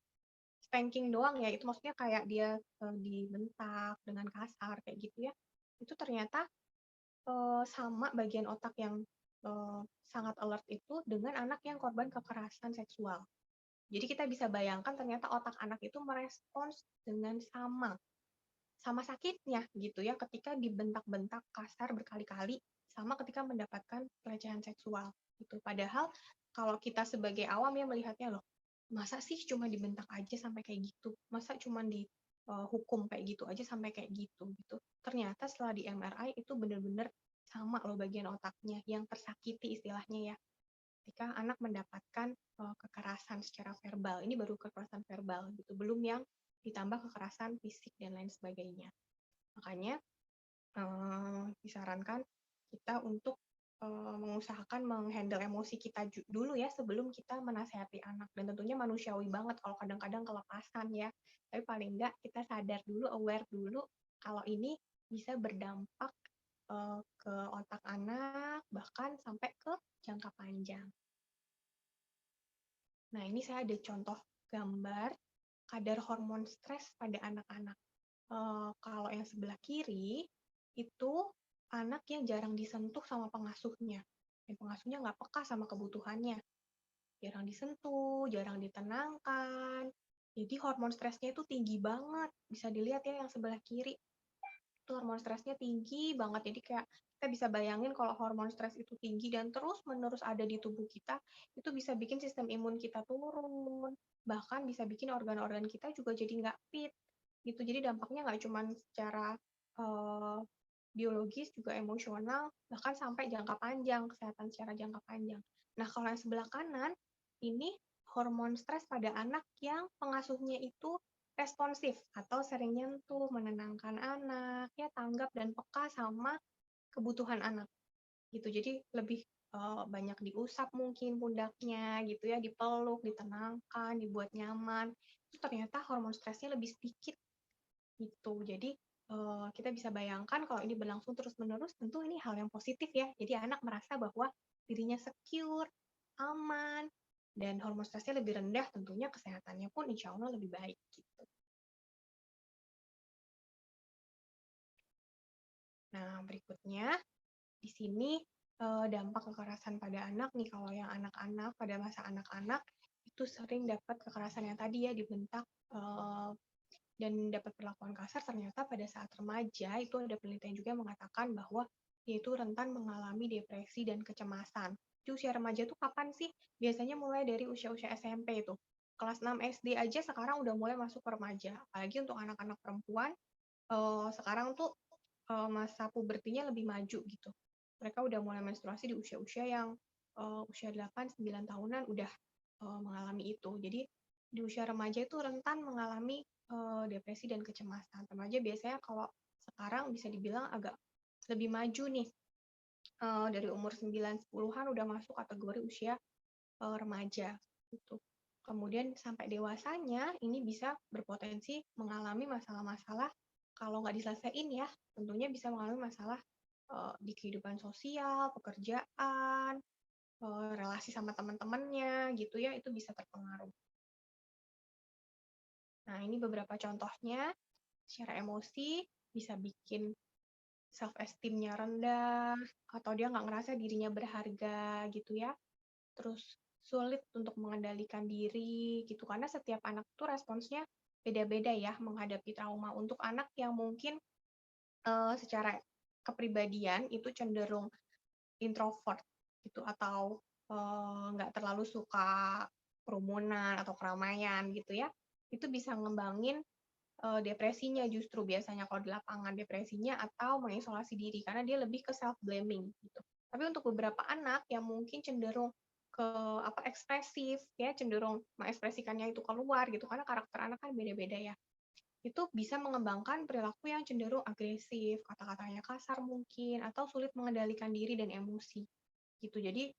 spanking doang ya, itu maksudnya kayak dia dibentak dengan kasar kayak gitu ya, itu ternyata sama bagian otak yang sangat alert itu dengan anak yang korban kekerasan seksual. Jadi kita bisa bayangkan ternyata otak anak itu merespons dengan sama sakitnya gitu ya ketika dibentak-bentak kasar berkali-kali sama ketika mendapatkan pelecehan seksual gitu. Padahal kalau kita sebagai awam ya melihatnya loh, masa sih cuma dibentak aja sampai kayak gitu? Masa cuma dihukum kayak gitu aja sampai kayak gitu. Ternyata setelah di MRI itu benar-benar sama loh bagian otaknya yang tersakiti istilahnya ya. Ketika anak mendapatkan kekerasan secara verbal, ini baru kekerasan verbal gitu, belum yang ditambah kekerasan fisik dan lain sebagainya. Makanya disarankan kita untuk mengusahakan menghandle emosi kita dulu ya sebelum kita menasehati anak. Dan tentunya manusiawi banget kalau kadang-kadang kelepasan ya. Tapi paling enggak kita sadar dulu, aware dulu kalau ini bisa berdampak ke otak anak, bahkan sampai ke jangka panjang. Nah, ini saya ada contoh gambar kadar hormon stres pada anak-anak. Kalau yang sebelah kiri, itu anak yang jarang disentuh sama pengasuhnya. Dan pengasuhnya nggak peka sama kebutuhannya. Jarang disentuh, jarang ditenangkan. Jadi hormon stresnya itu tinggi banget. Bisa dilihat ya yang sebelah kiri. Itu hormon stresnya tinggi banget. Jadi kayak kita bisa bayangin kalau hormon stres itu tinggi dan terus-menerus ada di tubuh kita, itu bisa bikin sistem imun kita turun. Bahkan bisa bikin organ-organ kita juga jadi nggak fit. Gitu. Jadi dampaknya nggak cuma secara biologis, juga emosional, bahkan sampai jangka panjang, kesehatan secara jangka panjang. Nah, kalau yang sebelah kanan, ini hormon stres pada anak yang pengasuhnya itu responsif atau sering nyentuh, menenangkan anak, ya tanggap dan peka sama kebutuhan anak. Gitu. Jadi lebih banyak diusap mungkin pundaknya gitu ya, dipeluk, ditenangkan, dibuat nyaman. Itu ternyata hormon stresnya lebih sedikit gitu. Jadi kita bisa bayangkan kalau ini berlangsung terus-menerus, tentu ini hal yang positif ya. Jadi anak merasa bahwa dirinya secure, aman, dan hormon stresnya lebih rendah, tentunya kesehatannya pun insya Allah lebih baik. Gitu. Nah, berikutnya, di sini dampak kekerasan pada anak nih, kalau yang anak-anak, pada masa anak-anak, itu sering dapat kekerasan yang tadi ya, dibentak, dan dapat perlakuan kasar. Ternyata pada saat remaja itu ada penelitian juga yang mengatakan bahwa dia itu rentan mengalami depresi dan kecemasan. Di usia remaja itu kapan sih? Biasanya mulai dari usia-usia SMP itu. Kelas 6 SD aja sekarang udah mulai masuk ke remaja. Apalagi untuk anak-anak perempuan, sekarang tuh masa pubertinya lebih maju gitu. Mereka udah mulai menstruasi di usia-usia yang usia 8-9 tahunan udah mengalami itu. Jadi di usia remaja itu rentan mengalami depresi dan kecemasan. Remaja biasanya kalau sekarang bisa dibilang agak lebih maju nih. Dari umur 9-10-an udah masuk kategori usia remaja gitu. Kemudian sampai dewasanya ini bisa berpotensi mengalami masalah-masalah kalau nggak diselesaikan ya, tentunya bisa mengalami masalah di kehidupan sosial, pekerjaan, relasi sama teman-temannya gitu ya, itu bisa terpengaruh. Nah, ini beberapa contohnya. Secara emosi bisa bikin self-esteem-nya rendah, atau dia nggak ngerasa dirinya berharga gitu ya. Terus sulit untuk mengendalikan diri gitu, karena setiap anak tuh responsnya beda-beda ya menghadapi trauma. Untuk anak yang mungkin secara kepribadian itu cenderung introvert gitu, atau nggak terlalu suka kerumunan atau keramaian gitu ya, itu bisa ngembangin depresinya justru biasanya kalau di lapangan, depresinya atau mengisolasi diri karena dia lebih ke self blaming gitu. Tapi untuk beberapa anak yang mungkin cenderung ke ekspresif ya, cenderung mengekspresikannya itu keluar gitu, karena karakter anak kan beda-beda ya. Itu bisa mengembangkan perilaku yang cenderung agresif, kata-katanya kasar mungkin, atau sulit mengendalikan diri dan emosi gitu. Jadi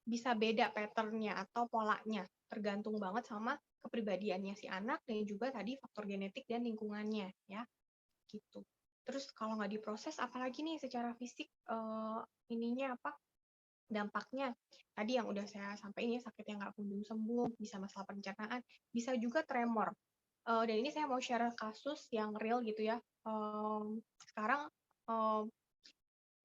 bisa beda pattern-nya atau polanya, tergantung banget sama kepribadiannya si anak dan juga tadi faktor genetik dan lingkungannya ya gitu. Terus kalau nggak diproses, apalagi nih secara fisik ininya apa dampaknya? Tadi yang udah saya sampaikan ya, sakit yang nggak kunjung sembuh, bisa masalah pencernaan, bisa juga tremor. Dan ini saya mau share kasus yang real gitu ya. Sekarang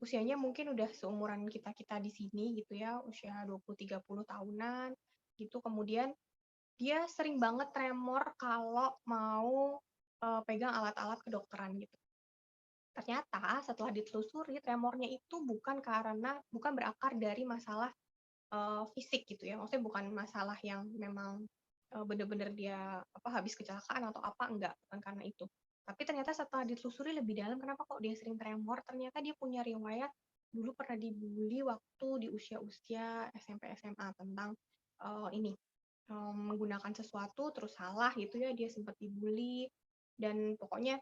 usianya mungkin udah seumuran kita-kita di sini gitu ya, usia 20-30 tahunan gitu. Kemudian dia sering banget tremor kalau mau pegang alat-alat kedokteran gitu. Ternyata setelah ditelusuri tremornya itu bukan berakar dari masalah fisik gitu ya, maksudnya bukan masalah yang memang benar-benar dia habis kecelakaan atau apa, enggak, bukan karena itu. Tapi ternyata setelah ditelusuri lebih dalam, kenapa kok dia sering tremor, ternyata dia punya riwayat dulu pernah dibully waktu di usia-usia SMP SMA tentang ini menggunakan sesuatu terus salah gitu ya, dia sempat dibully dan pokoknya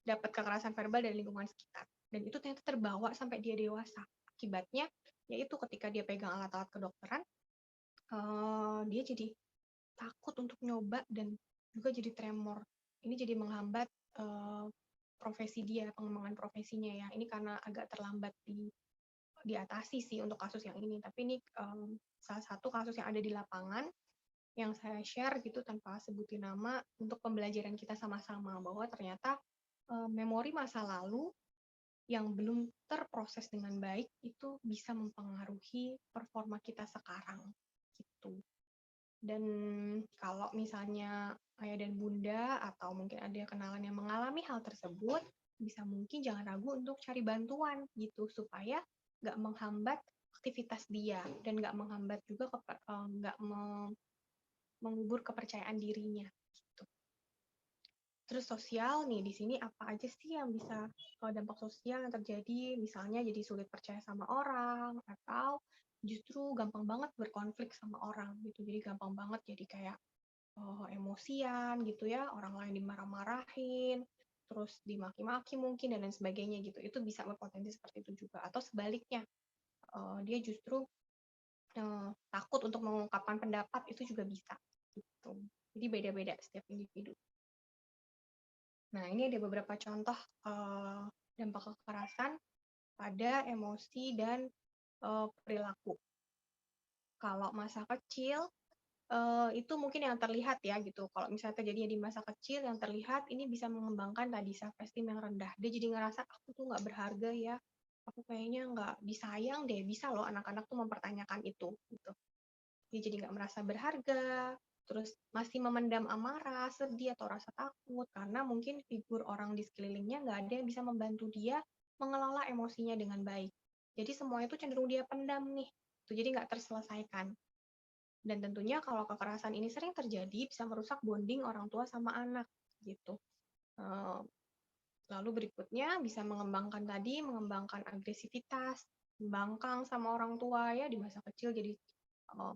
dapat kekerasan verbal dari lingkungan sekitar. Dan itu ternyata terbawa sampai dia dewasa. Akibatnya yaitu ketika dia pegang alat-alat kedokteran, dia jadi takut untuk nyoba dan juga jadi tremor. Ini jadi menghambat profesi dia, pengembangan profesinya ya. Ini karena agak terlambat diatasi sih untuk kasus yang ini. Tapi ini salah satu kasus yang ada di lapangan yang saya share gitu tanpa sebutin nama untuk pembelajaran kita sama-sama bahwa ternyata memori masa lalu yang belum terproses dengan baik itu bisa mempengaruhi performa kita sekarang gitu. Dan kalau misalnya ayah dan bunda atau mungkin ada kenalan yang mengalami hal tersebut, bisa mungkin jangan ragu untuk cari bantuan gitu supaya nggak menghambat aktivitas dia dan nggak menghambat juga nggak mengubur kepercayaan dirinya gitu. Terus sosial nih, di sini apa aja sih yang bisa dampak sosial yang terjadi, misalnya jadi sulit percaya sama orang, atau justru gampang banget berkonflik sama orang gitu, jadi gampang banget jadi kayak emosian gitu ya, orang lain dimarah-marahin, terus dimaki-maki mungkin dan lain sebagainya gitu, itu bisa berpotensi seperti itu juga, atau sebaliknya, dia justru takut untuk mengungkapkan pendapat, itu juga bisa gitu. Jadi beda-beda setiap individu. Nah, ini ada beberapa contoh dampak kekerasan pada emosi dan perilaku. Kalau masa kecil, itu mungkin yang terlihat ya gitu. Kalau misalnya terjadinya di masa kecil, yang terlihat ini bisa mengembangkan tadi self-esteem yang rendah. Dia jadi ngerasa, aku tuh nggak berharga ya, aku kayaknya nggak disayang deh. Bisa loh anak-anak tuh mempertanyakan itu. Gitu. Dia jadi nggak merasa berharga, terus masih memendam amarah, sedih, atau rasa takut, karena mungkin figur orang di sekelilingnya nggak ada yang bisa membantu dia mengelola emosinya dengan baik. Jadi semua itu cenderung dia pendam nih, jadi nggak terselesaikan. Dan tentunya kalau kekerasan ini sering terjadi, bisa merusak bonding orang tua sama anak, gitu. Lalu berikutnya bisa mengembangkan agresivitas, membangkang sama orang tua ya di masa kecil, jadi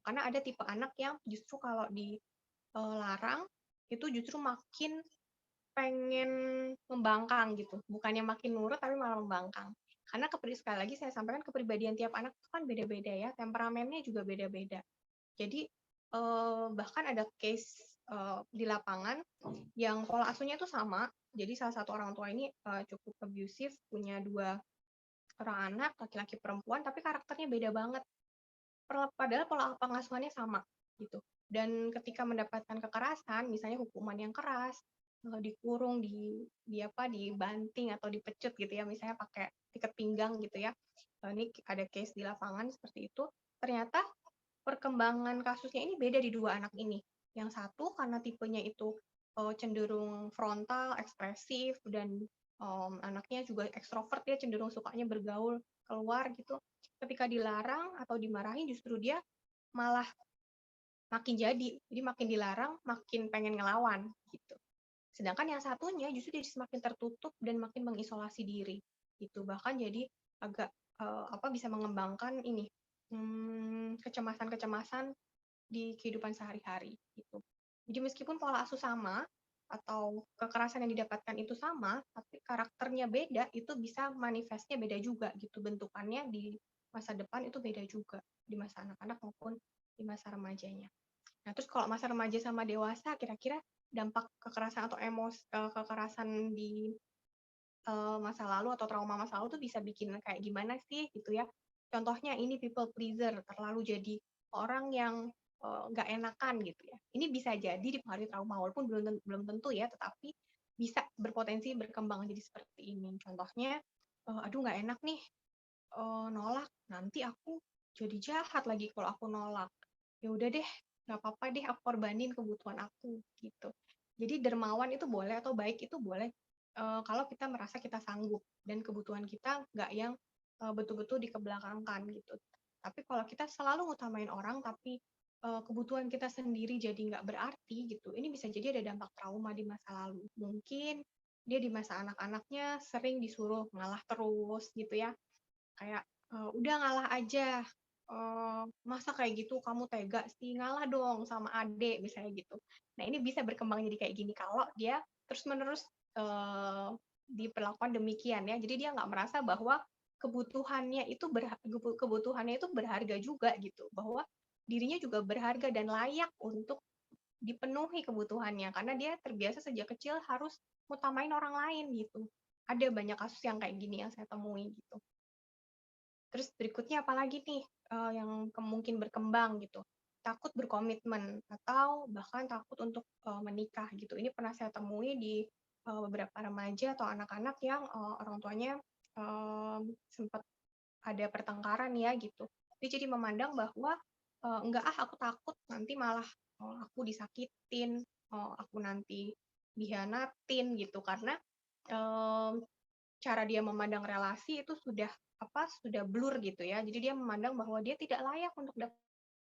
karena ada tipe anak yang justru kalau dilarang itu justru makin pengen membangkang gitu, bukannya makin nurut tapi malah membangkang. Karena sekali lagi saya sampaikan kepribadian tiap anak itu kan beda-beda ya, temperamennya juga beda-beda. Jadi bahkan ada case di lapangan yang pola asuhnya itu sama. Jadi salah satu orang tua ini cukup abusive, punya 2 orang anak, laki-laki perempuan, tapi karakternya beda banget. Padahal pola pengasuhannya sama gitu. Dan ketika mendapatkan kekerasan, misalnya hukuman yang keras, dikurung, dibanting atau dipecut gitu ya, misalnya pakai ikat pinggang gitu ya. Ini ada case di lapangan seperti itu. Ternyata perkembangan kasusnya ini beda di 2 anak ini. Yang satu karena tipenya itu cenderung frontal, ekspresif, dan anaknya juga ekstrovert, dia cenderung sukanya bergaul keluar gitu. Ketika dilarang atau dimarahin justru dia malah makin jadi makin dilarang makin pengen ngelawan gitu. Sedangkan yang satunya justru dia semakin tertutup dan makin mengisolasi diri gitu. Bahkan jadi agak bisa mengembangkan ini kecemasan-kecemasan di kehidupan sehari-hari gitu. Jadi meskipun pola asuh sama atau kekerasan yang didapatkan itu sama, tapi karakternya beda, itu bisa manifestnya beda juga gitu. Bentukannya di masa depan itu beda juga di masa anak-anak maupun di masa remajanya. Nah, terus kalau masa remaja sama dewasa, kira-kira dampak kekerasan atau kekerasan di masa lalu atau trauma masa lalu tuh bisa bikin kayak gimana sih gitu ya. Contohnya ini people pleaser, terlalu jadi orang yang nggak enakan gitu ya. Ini bisa jadi dipengaruhi trauma, walaupun belum tentu ya, tetapi bisa berpotensi berkembang jadi seperti ini. Contohnya, aduh nggak enak nih, nolak, nanti aku jadi jahat lagi kalau aku nolak. Ya udah deh, nggak apa-apa deh aku korbanin kebutuhan aku gitu. Jadi dermawan itu boleh atau baik itu boleh kalau kita merasa kita sanggup dan kebutuhan kita nggak yang betul-betul dikebelakangkan gitu. Tapi kalau kita selalu ngutamain orang tapi kebutuhan kita sendiri jadi nggak berarti gitu, ini bisa jadi ada dampak trauma di masa lalu. Mungkin dia di masa anak-anaknya sering disuruh ngalah terus gitu ya, kayak udah ngalah aja. Masa kayak gitu kamu tega sih, ngalah dong sama adik misalnya gitu. Nah ini bisa berkembang jadi kayak gini kalau dia terus-menerus diperlakukan demikian ya. Jadi dia nggak merasa bahwa kebutuhannya itu berharga juga gitu, bahwa dirinya juga berharga dan layak untuk dipenuhi kebutuhannya karena dia terbiasa sejak kecil harus ngutamain orang lain gitu. Ada banyak kasus yang kayak gini yang saya temui gitu. Terus berikutnya apalagi nih yang mungkin berkembang gitu, takut berkomitmen atau bahkan takut untuk menikah gitu. Ini pernah saya temui di beberapa remaja atau anak-anak yang orang tuanya sempat ada pertengkaran ya gitu. Dia jadi memandang bahwa enggak aku takut nanti malah aku disakitin, aku nanti dihianatin gitu karena cara dia memandang relasi itu sudah blur gitu ya. Jadi dia memandang bahwa dia tidak layak untuk dapat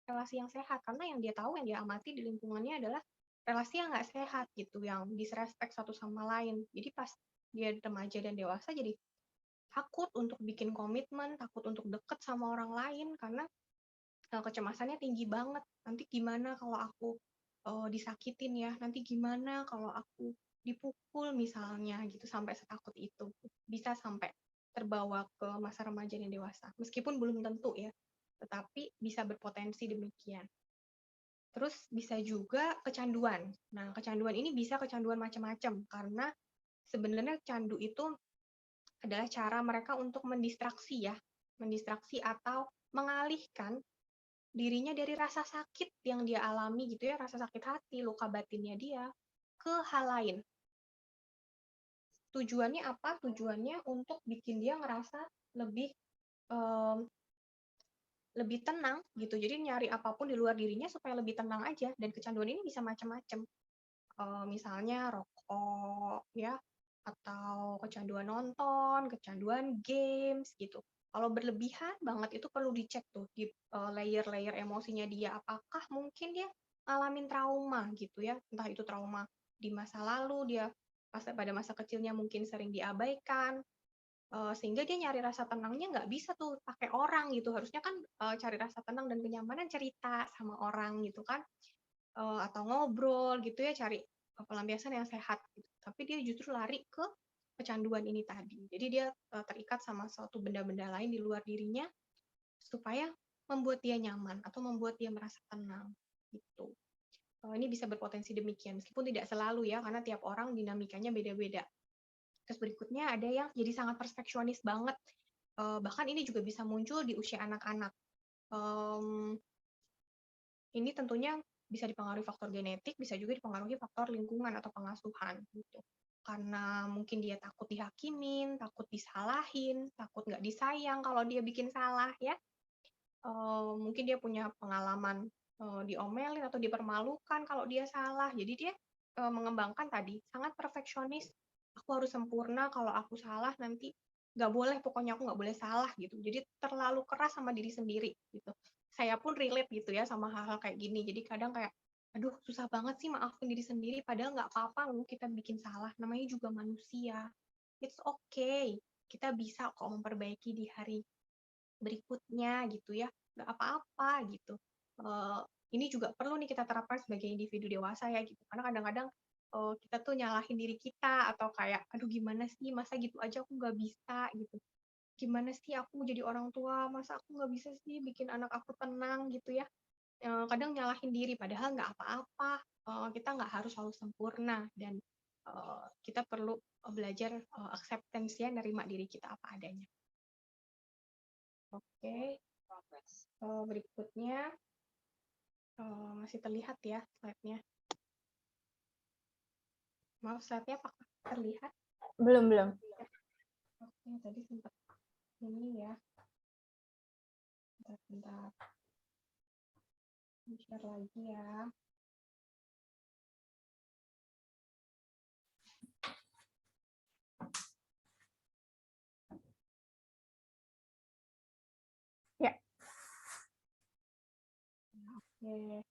relasi yang sehat karena yang dia tahu, yang dia amati di lingkungannya adalah relasi yang nggak sehat gitu, yang disrespect satu sama lain. Jadi pas dia remaja dan dewasa jadi takut untuk bikin komitmen, takut untuk deket sama orang lain karena kecemasannya tinggi banget. Nanti gimana kalau aku disakitin ya? Nanti gimana kalau aku dipukul misalnya gitu, sampai setakut itu. Bisa sampai terbawa ke masa remaja dan dewasa. Meskipun belum tentu ya, tetapi bisa berpotensi demikian. Terus bisa juga kecanduan. Nah, kecanduan ini bisa kecanduan macam-macam karena sebenarnya candu itu adalah cara mereka untuk mendistraksi ya, mendistraksi atau mengalihkan dirinya dari rasa sakit yang dia alami gitu ya, rasa sakit hati, luka batinnya dia, ke hal lain. Tujuannya apa? Tujuannya untuk bikin dia ngerasa lebih um, lebih tenang gitu. Jadi nyari apapun di luar dirinya supaya lebih tenang aja. Dan kecanduan ini bisa macam-macam. Misalnya rokok ya, atau kecanduan nonton, kecanduan games gitu. Kalau berlebihan banget itu perlu dicek tuh di layer-layer emosinya dia. Apakah mungkin dia ngalamin trauma gitu ya, entah itu trauma di masa lalu, dia pada masa kecilnya mungkin sering diabaikan, sehingga dia nyari rasa tenangnya nggak bisa tuh pakai orang gitu. Harusnya kan cari rasa tenang dan kenyamanan cerita sama orang gitu kan, atau ngobrol gitu ya, cari pelampiasan yang sehat gitu. Tapi dia justru lari ke kecanduan ini tadi. Jadi dia terikat sama suatu benda-benda lain di luar dirinya supaya membuat dia nyaman atau membuat dia merasa tenang gitu. Ini bisa berpotensi demikian meskipun tidak selalu ya, karena tiap orang dinamikanya beda-beda. Terus berikutnya ada yang jadi sangat perfeksionis banget. Bahkan ini juga bisa muncul di usia anak-anak. Ini tentunya bisa dipengaruhi faktor genetik, bisa juga dipengaruhi faktor lingkungan atau pengasuhan gitu. Karena mungkin dia takut dihakimin, takut disalahin, takut nggak disayang kalau dia bikin salah ya. Mungkin dia punya pengalaman diomelin atau dipermalukan kalau dia salah. Jadi dia mengembangkan tadi sangat perfeksionis. Aku harus sempurna, kalau aku salah nanti nggak boleh, pokoknya aku nggak boleh salah gitu. Jadi terlalu keras sama diri sendiri gitu. Saya pun relate gitu ya sama hal-hal kayak gini. Jadi kadang kayak, aduh susah banget sih maafin diri sendiri, padahal nggak apa-apa loh kita bikin salah. Namanya juga manusia. It's okay. Kita bisa kok memperbaiki di hari berikutnya gitu ya, nggak apa-apa gitu. Ini juga perlu nih kita terapkan sebagai individu dewasa ya gitu, karena kadang-kadang kita tuh nyalahin diri kita atau kayak aduh gimana sih masa gitu aja aku nggak bisa gitu, gimana sih aku jadi orang tua masa aku nggak bisa sih bikin anak aku tenang gitu ya. Kadang nyalahin diri padahal nggak apa-apa. Kita nggak harus selalu sempurna dan kita perlu belajar acceptance ya, nerima diri kita apa adanya. Oke, berikutnya masih terlihat ya slide-nya. Maaf, slide-nya apakah terlihat? Belum. Oke, tadi sempat ini ya. Bentar. Share lagi ya. Ya. Oke.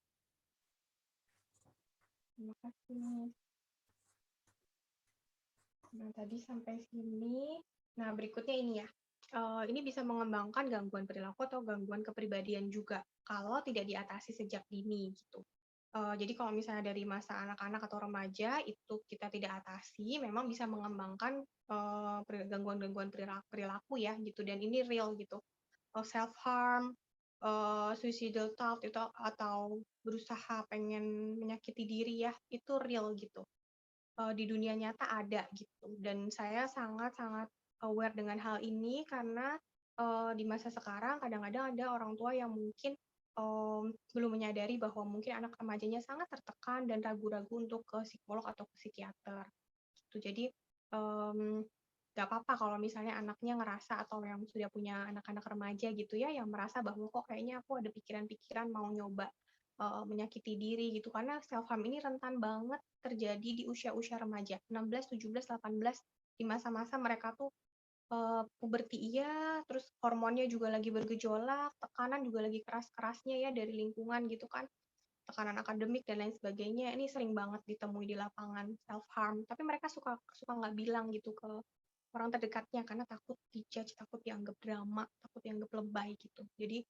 Terima kasih. Nah, tadi sampai sini. Nah, berikutnya ini ya. Ini bisa mengembangkan gangguan perilaku atau gangguan kepribadian juga kalau tidak diatasi sejak dini gitu. Jadi kalau misalnya dari masa anak-anak atau remaja itu kita tidak atasi, memang bisa mengembangkan gangguan-gangguan perilaku ya gitu, dan ini real gitu. Self harm, suicidal thought itu atau berusaha pengen menyakiti diri ya, itu real gitu. Di dunia nyata ada gitu, dan saya sangat-sangat aware dengan hal ini karena di masa sekarang kadang-kadang ada orang tua yang mungkin belum menyadari bahwa mungkin anak remajanya sangat tertekan dan ragu-ragu untuk ke psikolog atau ke psikiater gitu. Jadi nggak apa-apa kalau misalnya anaknya ngerasa, atau yang sudah punya anak-anak remaja gitu ya, yang merasa bahwa kok kayaknya aku ada pikiran-pikiran mau nyoba menyakiti diri gitu, karena self harm ini rentan banget terjadi di usia-usia remaja 16, 17, 18, di masa-masa mereka tuh puberti iya, terus hormonnya juga lagi bergejolak, tekanan juga lagi keras-kerasnya ya dari lingkungan gitu kan, tekanan akademik dan lain sebagainya. Ini sering banget ditemui di lapangan self harm, tapi mereka suka suka nggak bilang gitu ke orang terdekatnya karena takut dijudge, takut dianggap drama, takut dianggap lebay gitu. Jadi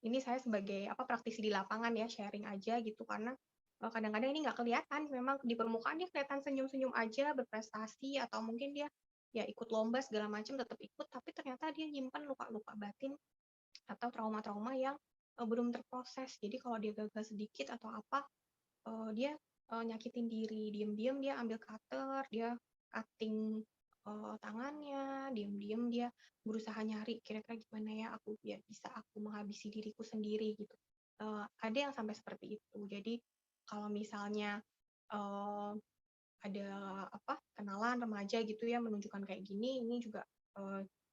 ini saya sebagai praktisi di lapangan ya, sharing aja gitu, karena kadang-kadang ini nggak kelihatan, memang di permukaan dia kelihatan senyum-senyum aja, berprestasi, atau mungkin dia ya ikut lomba segala macam tetap ikut, tapi ternyata dia nyimpan luka-luka batin atau trauma-trauma yang belum terproses. Jadi kalau dia gagal sedikit atau apa, dia nyakitin diri, diam-diam dia ambil cutter, dia cutting tangannya, diam-diam dia berusaha nyari kira-kira gimana ya aku biar bisa aku menghabisi diriku sendiri gitu. Ada yang sampai seperti itu. Jadi kalau misalnya uh, ada kenalan remaja gitu ya menunjukkan kayak gini, ini juga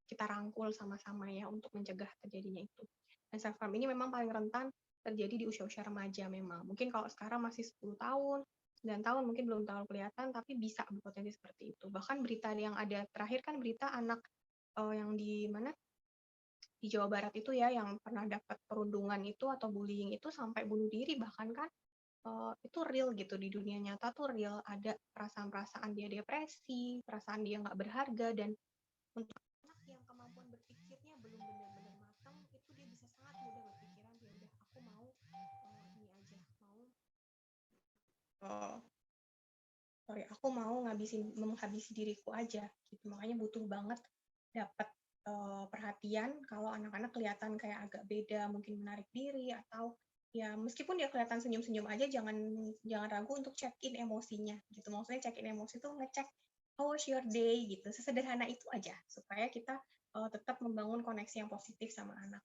kita rangkul sama-sama ya untuk mencegah terjadinya itu. Dan self harm ini memang paling rentan terjadi di usia-usia remaja memang. Mungkin kalau sekarang masih 10 tahun, 9 tahun mungkin belum terlalu kelihatan, tapi bisa berpotensi seperti itu. Bahkan berita yang ada terakhir kan berita anak yang di mana, di Jawa Barat itu ya, yang pernah dapat perundungan itu atau bullying itu sampai bunuh diri bahkan kan. Itu real gitu, di dunia nyata tuh real ada perasaan-perasaan dia depresi, perasaan dia nggak berharga, dan untuk anak yang kemampuan berpikirnya belum benar-benar matang, itu dia bisa sangat mudah berpikiran, ya udah aku mau ini aja, mau uh, aku mau menghabisi diriku aja gitu. Makanya butuh banget dapat perhatian kalau anak-anak kelihatan kayak agak beda, mungkin menarik diri, atau ya meskipun dia kelihatan senyum-senyum aja, jangan ragu untuk check in emosinya gitu. Maksudnya check in emosi itu ngecek how was your day gitu, sesederhana itu aja supaya kita tetap membangun koneksi yang positif sama anak.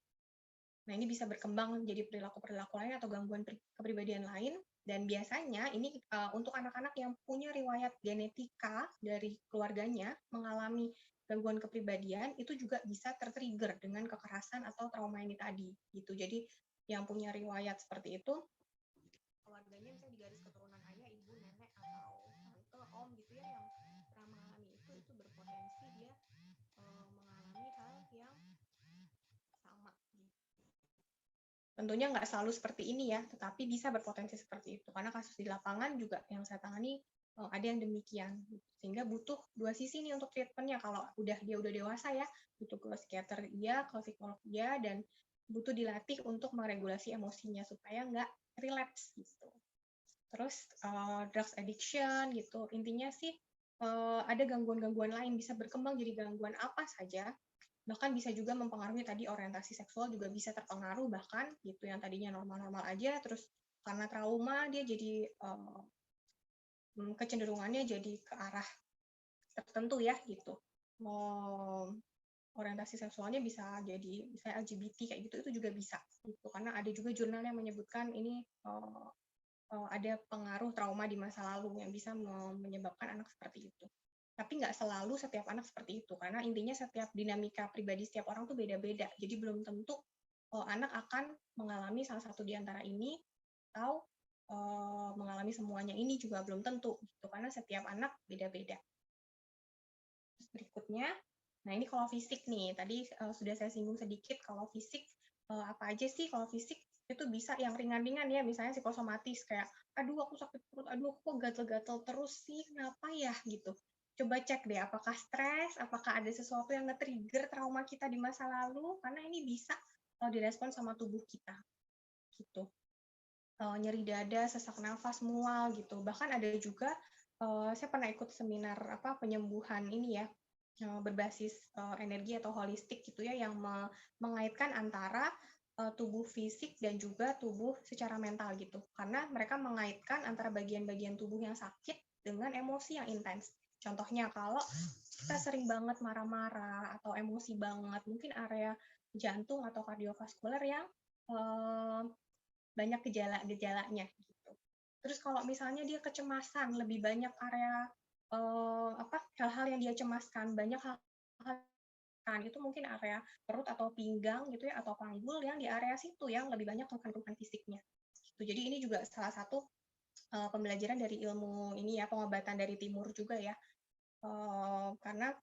Nah, ini bisa berkembang menjadi perilaku-perilaku lain atau gangguan kepribadian lain, dan biasanya ini untuk anak-anak yang punya riwayat genetika dari keluarganya mengalami gangguan kepribadian, itu juga bisa tertrigger dengan kekerasan atau trauma ini tadi gitu. Jadi yang punya riwayat seperti itu, keluarganya misalnya di garis keturunan ayah, ibu, nenek, atau tante, om gitu ya, yang pernah mengalami itu berpotensi dia mengalami hal yang sama gitu. Tentunya nggak selalu seperti ini ya, tetapi bisa berpotensi seperti itu. Karena kasus di lapangan juga yang saya tangani ada yang demikian. Sehingga butuh dua sisi nih untuk treatmentnya. Kalau dia udah dewasa ya, butuh ke psikiater iya, ke psikolog iya, dan butuh dilatih untuk meregulasi emosinya supaya nggak relapse gitu. Terus drugs addiction gitu. Intinya sih ada gangguan-gangguan lain, bisa berkembang jadi gangguan apa saja. Bahkan bisa juga mempengaruhi tadi orientasi seksual, juga bisa terpengaruh bahkan gitu, yang tadinya normal-normal aja, terus karena trauma dia jadi kecenderungannya jadi ke arah tertentu ya gitu. Orientasi seksualnya bisa jadi misalnya LGBT kayak gitu, itu juga bisa gitu, karena ada juga jurnal yang menyebutkan ini ada pengaruh trauma di masa lalu yang bisa menyebabkan anak seperti itu. Tapi nggak selalu setiap anak seperti itu, karena intinya setiap dinamika pribadi setiap orang tuh beda-beda. Jadi belum tentu anak akan mengalami salah satu di antara ini atau mengalami semuanya ini juga belum tentu gitu, karena setiap anak beda-beda. Terus berikutnya, nah ini kalau fisik nih, tadi sudah saya singgung sedikit kalau fisik apa aja sih kalau fisik itu bisa yang ringan-ringan ya, misalnya psikosomatis kayak aduh aku sakit perut, aduh aku gatel-gatel terus sih, kenapa ya gitu. Coba cek deh apakah stres, apakah ada sesuatu yang nge-trigger trauma kita di masa lalu, karena ini bisa direspon sama tubuh kita gitu. Nyeri dada, sesak nafas, mual gitu. Bahkan ada juga saya pernah ikut seminar penyembuhan ini ya, berbasis energi atau holistik gitu ya, yang mengaitkan antara tubuh fisik dan juga tubuh secara mental gitu. Karena mereka mengaitkan antara bagian-bagian tubuh yang sakit dengan emosi yang intens. Contohnya kalau kita sering banget marah-marah atau emosi banget, mungkin area jantung atau kardiovaskuler yang banyak gejala-gejalanya gitu. Terus kalau misalnya dia kecemasan, lebih banyak area hal-hal yang dia cemaskan, banyak hal-hal itu mungkin area perut atau pinggang gitu ya, atau panggul yang di area situ yang lebih banyak keluhan-keluhan fisiknya. Gitu. Jadi ini juga salah satu pembelajaran dari ilmu ini ya, pengobatan dari timur juga ya. Karena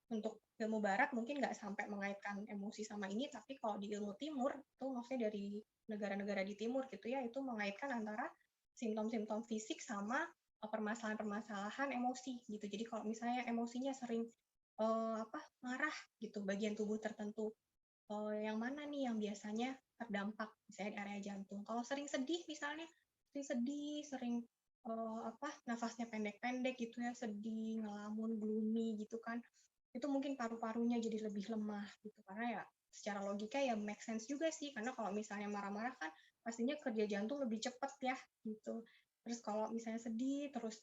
untuk ilmu barat mungkin nggak sampai mengaitkan emosi sama ini, tapi kalau di ilmu timur itu maksudnya dari negara-negara di timur gitu ya, itu mengaitkan antara simptom-simptom fisik sama permasalahan-permasalahan emosi gitu. Jadi kalau misalnya emosinya sering marah gitu, bagian tubuh tertentu yang mana nih yang biasanya terdampak, misalnya di area jantung. Kalau sering sedih misalnya, sering nafasnya pendek-pendek gitu ya, sedih, ngelamun, gloomy gitu kan, itu mungkin paru-parunya jadi lebih lemah gitu, karena ya secara logika ya make sense juga sih, karena kalau misalnya marah-marah kan pastinya kerja jantung lebih cepat ya gitu. Terus kalau misalnya sedih terus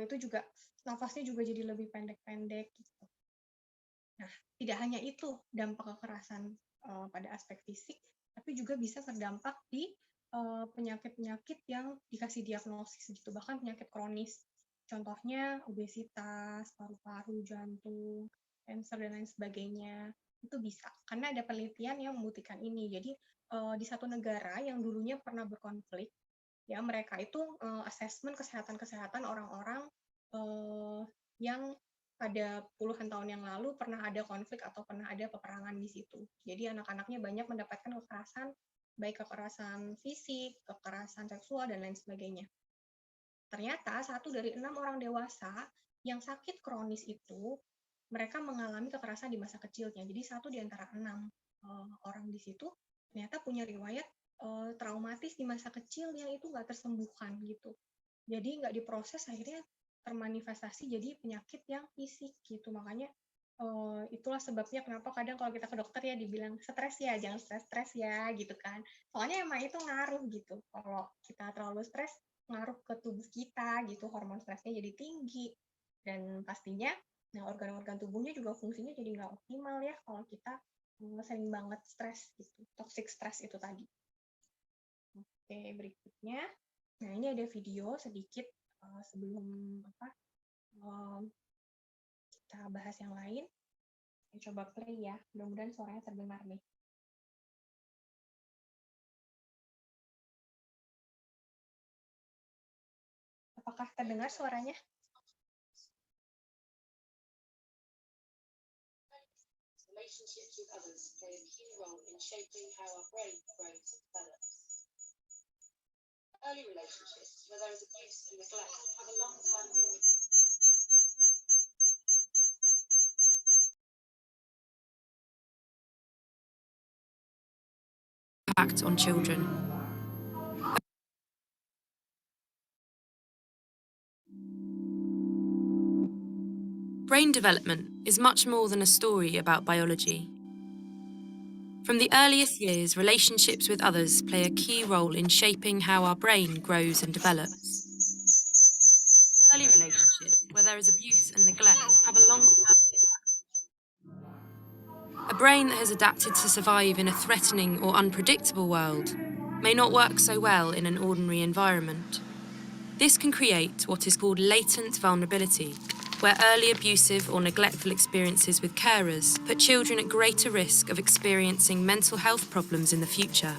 itu juga nafasnya juga jadi lebih pendek-pendek gitu. Nah, tidak hanya itu dampak kekerasan pada aspek fisik, tapi juga bisa terdampak di penyakit-penyakit yang dikasih diagnosis gitu, bahkan penyakit kronis. Contohnya obesitas, paru-paru, jantung, kanker dan lain sebagainya. Itu bisa karena ada penelitian yang membuktikan ini. Jadi di satu negara yang dulunya pernah berkonflik, ya mereka itu asesmen kesehatan orang-orang yang pada puluhan tahun yang lalu pernah ada konflik atau pernah ada peperangan di situ. Jadi anak-anaknya banyak mendapatkan kekerasan, baik kekerasan fisik, kekerasan seksual, dan lain sebagainya. Ternyata 1 dari 6 orang dewasa yang sakit kronis itu, mereka mengalami kekerasan di masa kecilnya. Jadi 1 di antara 6 orang di situ ternyata punya riwayat traumatis di masa kecil yang itu nggak tersembuhkan gitu. Jadi nggak diproses, akhirnya termanifestasi jadi penyakit yang fisik gitu. Makanya itulah sebabnya kenapa kadang kalau kita ke dokter ya dibilang stres ya, jangan stres-stres ya gitu kan. Soalnya emang itu ngaruh gitu. Kalau kita terlalu stres, ngaruh ke tubuh kita gitu, hormon stresnya jadi tinggi. Dan pastinya nah organ-organ tubuhnya juga fungsinya jadi nggak optimal ya kalau kita sering banget stres gitu. Toxic stress itu tadi. Oke, berikutnya. Nah, ini ada video sedikit sebelum kita bahas yang lain. Saya coba play ya, mudah-mudahan suaranya terdengar nih. Apakah terdengar suaranya? Relationships with others play a key role in shaping how our brain grows and develops. Early relationships, where there is abuse and neglect, have a long-term impact on children. Brain development is much more than a story about biology. From the earliest years, relationships with others play a key role in shaping how our brain grows and develops. Early relationships, where there is abuse and neglect, have a long-term impact. A brain that has adapted to survive in a threatening or unpredictable world may not work so well in an ordinary environment. This can create what is called latent vulnerability, where early abusive or neglectful experiences with carers put children at greater risk of experiencing mental health problems in the future.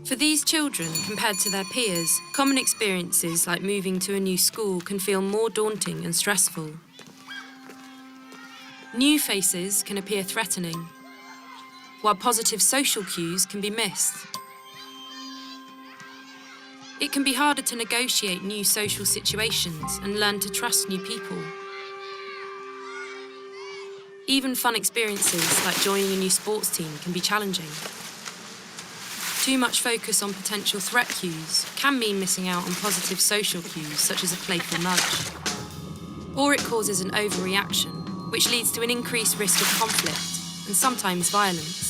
For these children, compared to their peers, common experiences like moving to a new school can feel more daunting and stressful. New faces can appear threatening, while positive social cues can be missed. It can be harder to negotiate new social situations and learn to trust new people. Even fun experiences like joining a new sports team can be challenging. Too much focus on potential threat cues can mean missing out on positive social cues such as a playful nudge. Or it causes an overreaction, which leads to an increased risk of conflict and sometimes violence.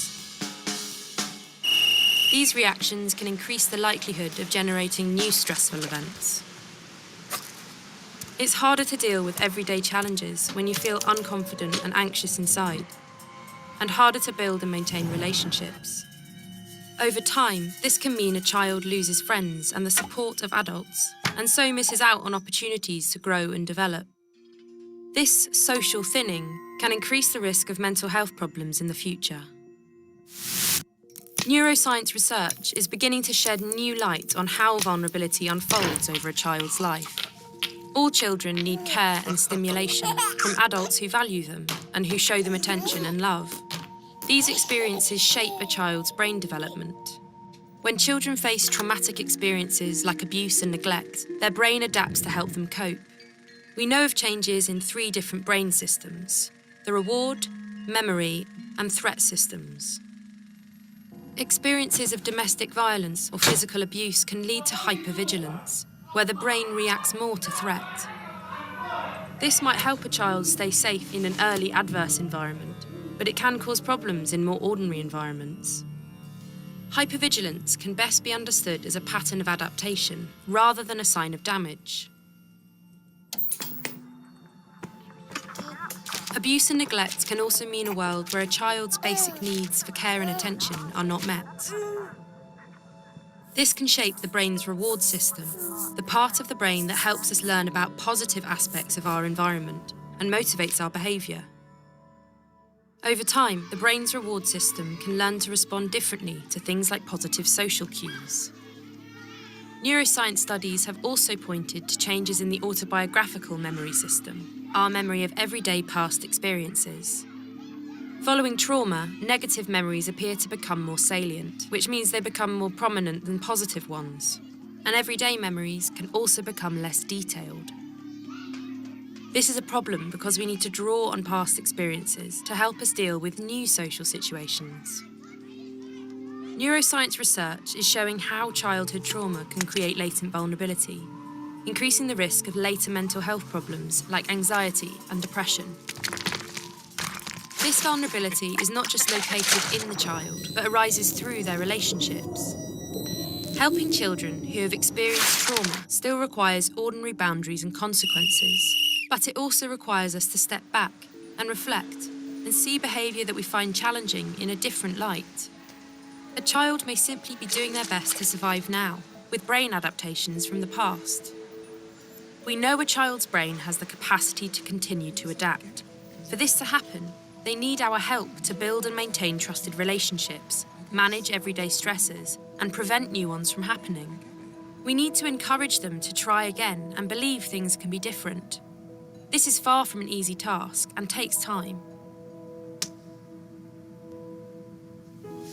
These reactions can increase the likelihood of generating new stressful events. It's harder to deal with everyday challenges when you feel unconfident and anxious inside, and harder to build and maintain relationships. Over time, this can mean a child loses friends and the support of adults, and so misses out on opportunities to grow and develop. This social thinning can increase the risk of mental health problems in the future. Neuroscience research is beginning to shed new light on how vulnerability unfolds over a child's life. All children need care and stimulation from adults who value them and who show them attention and love. These experiences shape a child's brain development. When children face traumatic experiences like abuse and neglect, their brain adapts to help them cope. We know of changes in 3 different brain systems: the reward, memory, and threat systems. Experiences of domestic violence or physical abuse can lead to hypervigilance, where the brain reacts more to threat. This might help a child stay safe in an early adverse environment, but it can cause problems in more ordinary environments. Hypervigilance can best be understood as a pattern of adaptation rather than a sign of damage. Abuse and neglect can also mean a world where a child's basic needs for care and attention are not met. This can shape the brain's reward system, the part of the brain that helps us learn about positive aspects of our environment and motivates our behaviour. Over time, the brain's reward system can learn to respond differently to things like positive social cues. Neuroscience studies have also pointed to changes in the autobiographical memory system, our memory of everyday past experiences. Following trauma, negative memories appear to become more salient, which means they become more prominent than positive ones. And everyday memories can also become less detailed. This is a problem because we need to draw on past experiences to help us deal with new social situations. Neuroscience research is showing how childhood trauma can create latent vulnerability, increasing the risk of later mental health problems like anxiety and depression. This vulnerability is not just located in the child, but arises through their relationships. Helping children who have experienced trauma still requires ordinary boundaries and consequences, but it also requires us to step back and reflect and see behaviour that we find challenging in a different light. A child may simply be doing their best to survive now, with brain adaptations from the past. We know a child's brain has the capacity to continue to adapt. For this to happen, they need our help to build and maintain trusted relationships, manage everyday stresses, and prevent new ones from happening. We need to encourage them to try again and believe things can be different. This is far from an easy task and takes time.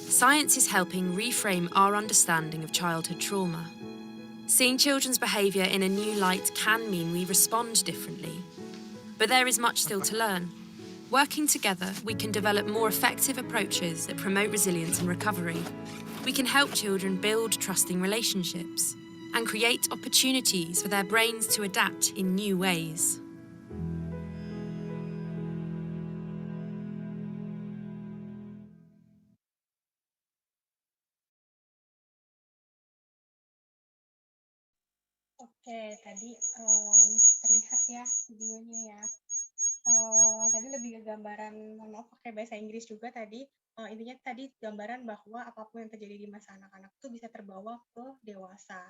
Science is helping reframe our understanding of childhood trauma. Seeing children's behaviour in a new light can mean we respond differently. But there is much still to learn. Working together, we can develop more effective approaches that promote resilience and recovery. We can help children build trusting relationships and create opportunities for their brains to adapt in new ways. Oke, tadi terlihat ya videonya ya. Tadi lebih ke gambaran, mohon maaf pakai bahasa Inggris juga tadi. Intinya tadi gambaran bahwa apapun yang terjadi di masa anak-anak itu bisa terbawa ke dewasa.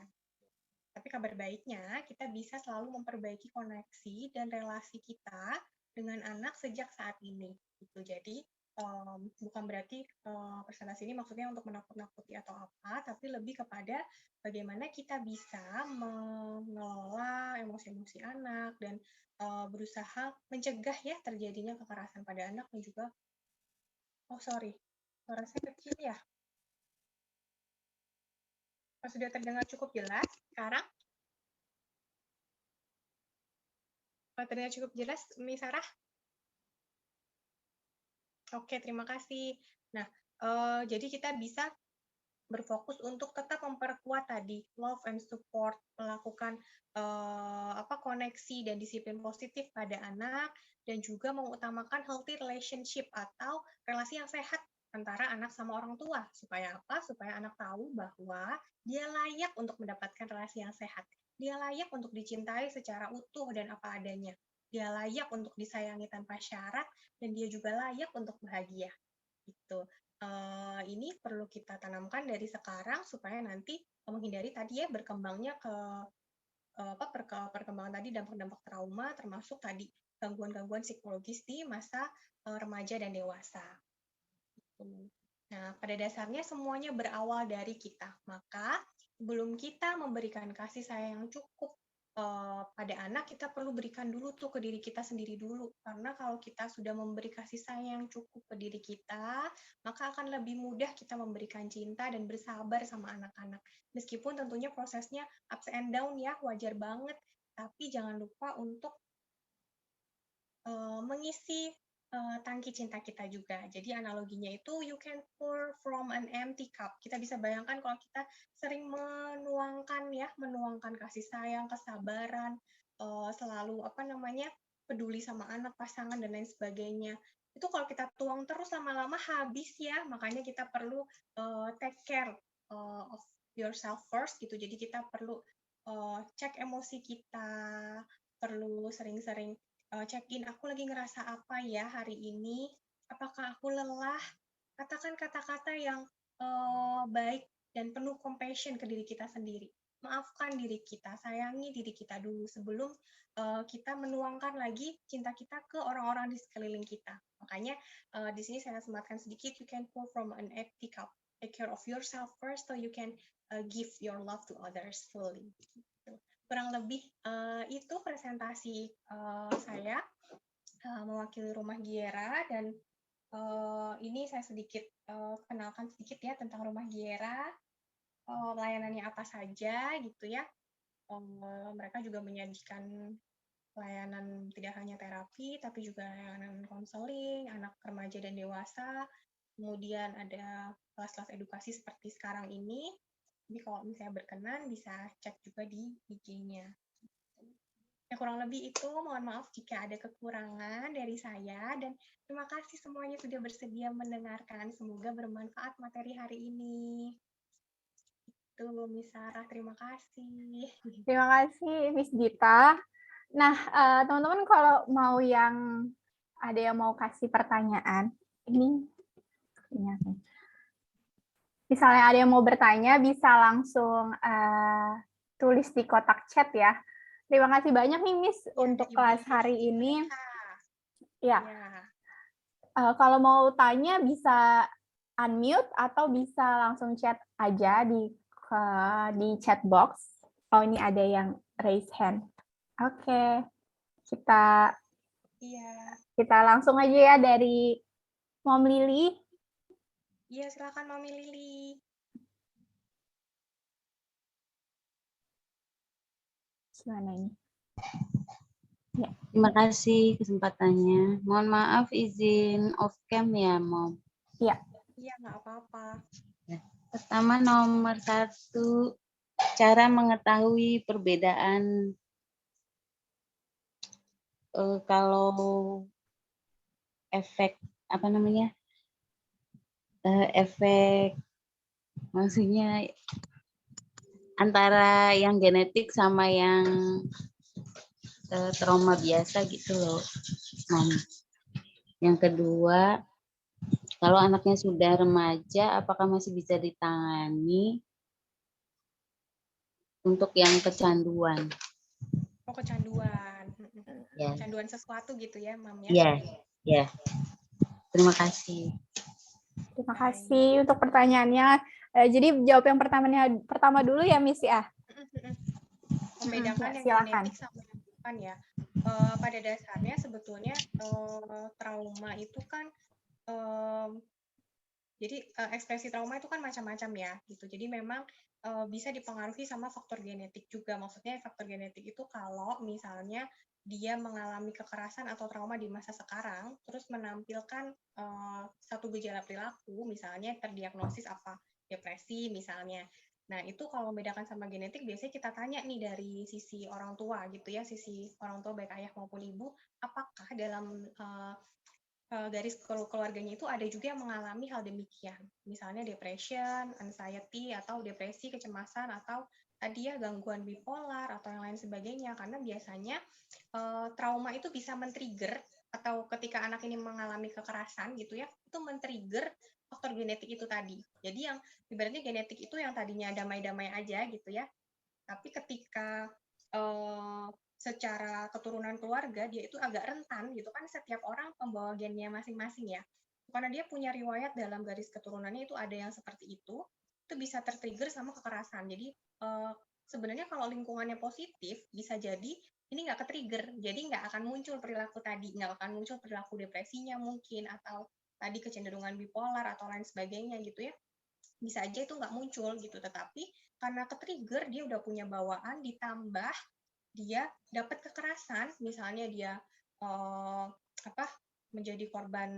Tapi kabar baiknya, kita bisa selalu memperbaiki koneksi dan relasi kita dengan anak sejak saat ini. Gitu. Jadi, bukan berarti presentasi ini maksudnya untuk menakut-nakuti atau apa, tapi lebih kepada bagaimana kita bisa mengelola emosi-emosi anak dan berusaha mencegah ya terjadinya kekerasan pada anak dan juga, suara saya kecil ya. Sudah terdengar cukup jelas sekarang? Terdengar cukup jelas, Miss Sarah? Oke, terima kasih. Nah, jadi kita bisa berfokus untuk tetap memperkuat tadi love and support, melakukan koneksi dan disiplin positif pada anak, dan juga mengutamakan healthy relationship atau relasi yang sehat antara anak sama orang tua. Supaya apa? Supaya anak tahu bahwa dia layak untuk mendapatkan relasi yang sehat. Dia layak untuk dicintai secara utuh dan apa adanya. Dia layak untuk disayangi tanpa syarat, dan dia juga layak untuk bahagia. Gitu. Ini perlu kita tanamkan dari sekarang supaya nanti menghindari tadi ya berkembangnya ke perkembangan tadi dampak-dampak trauma, termasuk tadi gangguan-gangguan psikologis di masa remaja dan dewasa. Nah, pada dasarnya semuanya berawal dari kita. Maka sebelum kita memberikan kasih sayang yang cukup pada anak, kita perlu berikan dulu tuh ke diri kita sendiri dulu. Karena kalau kita sudah memberi kasih sayang cukup ke diri kita, maka akan lebih mudah kita memberikan cinta dan bersabar sama anak-anak. Meskipun tentunya prosesnya ups and down ya, wajar banget. Tapi jangan lupa untuk mengisi tangki cinta kita juga. Jadi analoginya itu you can pour from an empty cup. Kita bisa bayangkan kalau kita sering menuangkan kasih sayang, kesabaran, selalu peduli sama anak, pasangan dan lain sebagainya. Itu kalau kita tuang terus lama-lama habis ya. Makanya kita perlu take care of yourself first gitu. Jadi kita perlu cek emosi kita, perlu sering-sering check-in, aku lagi ngerasa apa ya hari ini, apakah aku lelah, katakan kata-kata yang baik dan penuh compassion ke diri kita sendiri. Maafkan diri kita, sayangi diri kita dulu sebelum kita menuangkan lagi cinta kita ke orang-orang di sekeliling kita. Makanya di sini saya sematkan sedikit, you can pour from an empty cup. Take care of yourself first so you can give your love to others fully. Kurang lebih itu presentasi saya mewakili Rumah Giera, dan ini saya sedikit kenalkan sedikit ya tentang Rumah Giera, layanannya apa saja gitu ya. Mereka juga menyajikan layanan tidak hanya terapi, tapi juga layanan konseling, anak remaja dan dewasa. Kemudian ada kelas-kelas edukasi seperti sekarang ini. Jadi kalau misalnya berkenan bisa cek juga di IG-nya. Ya, kurang lebih itu, mohon maaf jika ada kekurangan dari saya, dan terima kasih semuanya sudah bersedia mendengarkan. Semoga bermanfaat materi hari ini. Itu Miss Sarah, terima kasih. Terima kasih Miss Gita. Nah, teman-teman kalau mau ada yang mau kasih pertanyaan, ini misalnya ada yang mau bertanya, bisa langsung tulis di kotak chat ya. Terima kasih banyak nih Miss untuk kelas hari ini. Ya. Kalau mau tanya bisa unmute atau bisa langsung chat aja di chat box. Oh, ini ada yang raise hand. Oke. Kita langsung aja ya dari Mom Lily. Iya, silakan Mami Lily. Gimana ini? Ya. Terima kasih kesempatannya. Mohon maaf izin off cam ya, Mom. Iya. Iya, nggak apa-apa. Pertama, nomor 1, cara mengetahui perbedaan kalau efek efek maksudnya antara yang genetik sama yang trauma biasa gitu loh. Nah, yang kedua, kalau anaknya sudah remaja, apakah masih bisa ditangani untuk yang kecanduan. Oh, kecanduan. Ya. Kecanduan sesuatu gitu ya, Mam ya? Ya, ya. Terima kasih. Terima kasih untuk pertanyaannya. Jadi jawab yang pertama dulu ya, Miss ya. Membedakan Ya, yang silakan. genetik sama yang bukan ya. Pada dasarnya sebetulnya trauma itu kan jadi ekspresi trauma itu kan macam-macam ya gitu. Jadi memang bisa dipengaruhi sama faktor genetik juga. Maksudnya faktor genetik itu kalau misalnya dia mengalami kekerasan atau trauma di masa sekarang, terus menampilkan satu gejala perilaku, misalnya terdiagnosis apa depresi misalnya. Nah itu kalau membedakan sama genetik biasanya kita tanya nih dari sisi orang tua gitu ya, sisi orang tua baik ayah maupun ibu, apakah dalam garis keluarganya itu ada juga yang mengalami hal demikian. Misalnya depression, anxiety, atau depresi, kecemasan, atau tadi ya gangguan bipolar, atau yang lain sebagainya. Karena biasanya trauma itu bisa men-trigger, atau ketika anak ini mengalami kekerasan gitu ya, itu men-trigger faktor genetik itu tadi. Jadi yang ibaratnya genetik itu yang tadinya damai-damai aja gitu ya, tapi ketika secara keturunan keluarga dia itu agak rentan gitu kan, setiap orang pembawa gennya masing-masing ya, karena dia punya riwayat dalam garis keturunannya itu ada yang seperti itu bisa tertrigger sama kekerasan. Jadi sebenarnya kalau lingkungannya positif bisa jadi ini nggak ke-trigger, jadi nggak akan muncul perilaku tadi, nggak akan muncul perilaku depresinya mungkin, atau tadi kecenderungan bipolar atau lain sebagainya gitu ya, bisa aja itu nggak muncul gitu. Tetapi karena ke-trigger, dia udah punya bawaan, ditambah dia dapat kekerasan, misalnya dia menjadi korban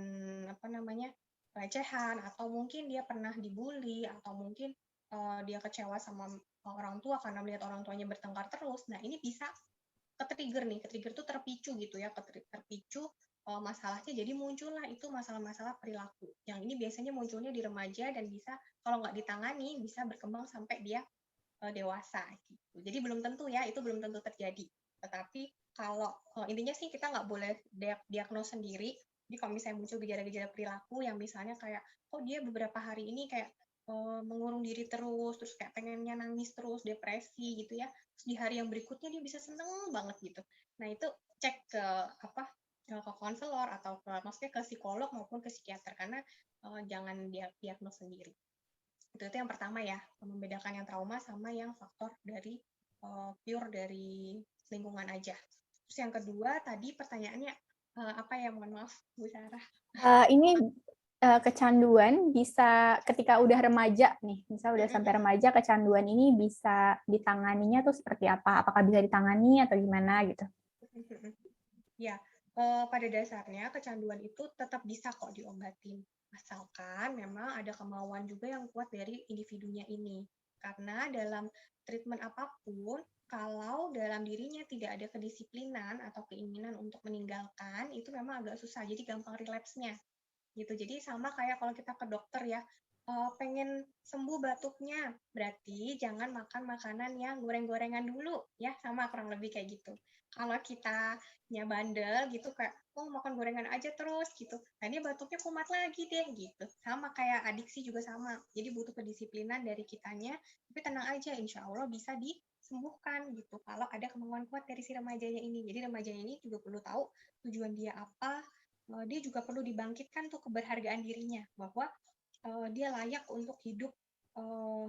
pelecehan, atau mungkin dia pernah dibully, atau mungkin dia kecewa sama orang tua karena melihat orang tuanya bertengkar terus. Nah ini bisa ke-trigger nih, ke-trigger tuh terpicu gitu ya, terpicu masalahnya, jadi muncullah itu masalah-masalah perilaku. Yang ini biasanya munculnya di remaja dan bisa kalau nggak ditangani bisa berkembang sampai dia dewasa gitu. Jadi belum tentu ya, itu belum tentu terjadi. Tetapi kalau intinya sih kita nggak boleh diagnos sendiri. Jadi kalau misalnya muncul gejala-gejala perilaku yang misalnya kayak, oh dia beberapa hari ini kayak mengurung diri terus kayak pengennya nangis terus, depresi gitu ya. Terus di hari yang berikutnya dia bisa seneng banget gitu. Nah itu cek ke ke konselor atau maksudnya ke psikolog maupun ke psikiater, karena jangan diagnos sendiri. Itu yang pertama ya, membedakan yang trauma sama yang faktor dari pure dari lingkungan aja. Terus yang kedua tadi pertanyaannya apa ya, mohon maaf Bu Sarah. Ini kecanduan bisa ketika udah remaja nih, misal udah sampai remaja, kecanduan ini bisa ditanganinya tuh seperti apa? Apakah bisa ditangani atau gimana gitu? Ya, pada dasarnya kecanduan itu tetap bisa kok diobatin, asalkan memang ada kemauan juga yang kuat dari individunya ini. Karena dalam treatment apapun, kalau dalam dirinya tidak ada kedisiplinan atau keinginan untuk meninggalkan, itu memang agak susah, jadi gampang relapse-nya. Gitu. Jadi sama kayak kalau kita ke dokter ya, pengen sembuh batuknya, berarti jangan makan makanan yang goreng-gorengan dulu ya, sama kurang lebih kayak gitu. Kalau kitanya bandel gitu kayak, oh makan gorengan aja terus gitu, nah ini batuknya kumat lagi deh gitu. Sama kayak adiksi juga sama, jadi butuh kedisiplinan dari kitanya, tapi tenang aja, insya Allah bisa disembuhkan gitu kalau ada kemauan kuat dari si remajanya ini. Jadi remajanya ini juga perlu tahu tujuan dia apa, dia juga perlu dibangkitkan tuh keberhargaan dirinya, bahwa dia layak untuk hidup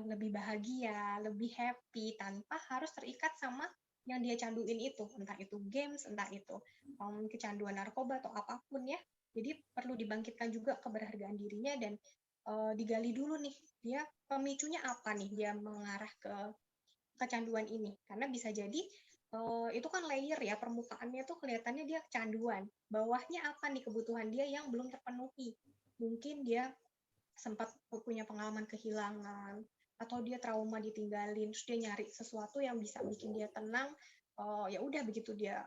lebih bahagia, lebih happy, tanpa harus terikat sama yang dia canduin itu, entah itu games, entah itu kecanduan narkoba atau apapun ya. Jadi perlu dibangkitkan juga keberhargaan dirinya dan digali dulu nih, dia pemicunya apa nih dia mengarah ke kecanduan ini. Karena bisa jadi itu kan layer ya, permukaannya tuh kelihatannya dia kecanduan, bawahnya apa nih kebutuhan dia yang belum terpenuhi. Mungkin dia sempat punya pengalaman kehilangan, atau dia trauma ditinggalin, terus dia nyari sesuatu yang bisa bikin dia tenang. Ya udah begitu dia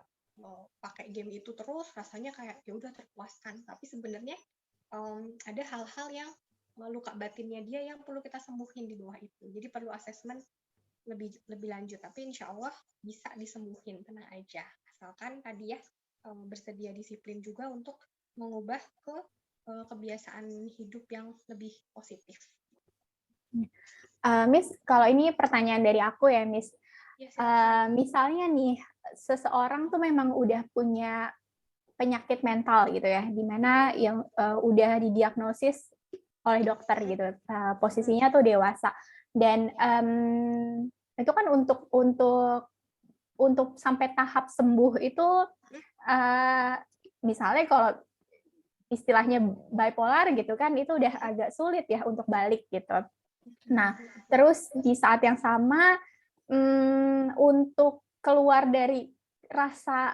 pakai game itu terus, rasanya kayak ya udah terpuaskan. Tapi sebenarnya ada hal-hal yang luka batinnya dia yang perlu kita sembuhin di bawah itu. Jadi perlu asesmen lebih lanjut. Tapi insya Allah bisa disembuhin, tenang aja. Asalkan tadi ya bersedia disiplin juga untuk mengubah ke kebiasaan hidup yang lebih positif. Miss, kalau ini pertanyaan dari aku ya, Miss. Ya, silakan. Misalnya nih, seseorang tuh memang udah punya penyakit mental gitu ya, di mana yang udah didiagnosis oleh dokter gitu, posisinya tuh dewasa, dan itu kan untuk sampai tahap sembuh itu, misalnya kalau istilahnya bipolar gitu kan, itu udah agak sulit ya untuk balik gitu. Nah, terus di saat yang sama, untuk keluar dari rasa,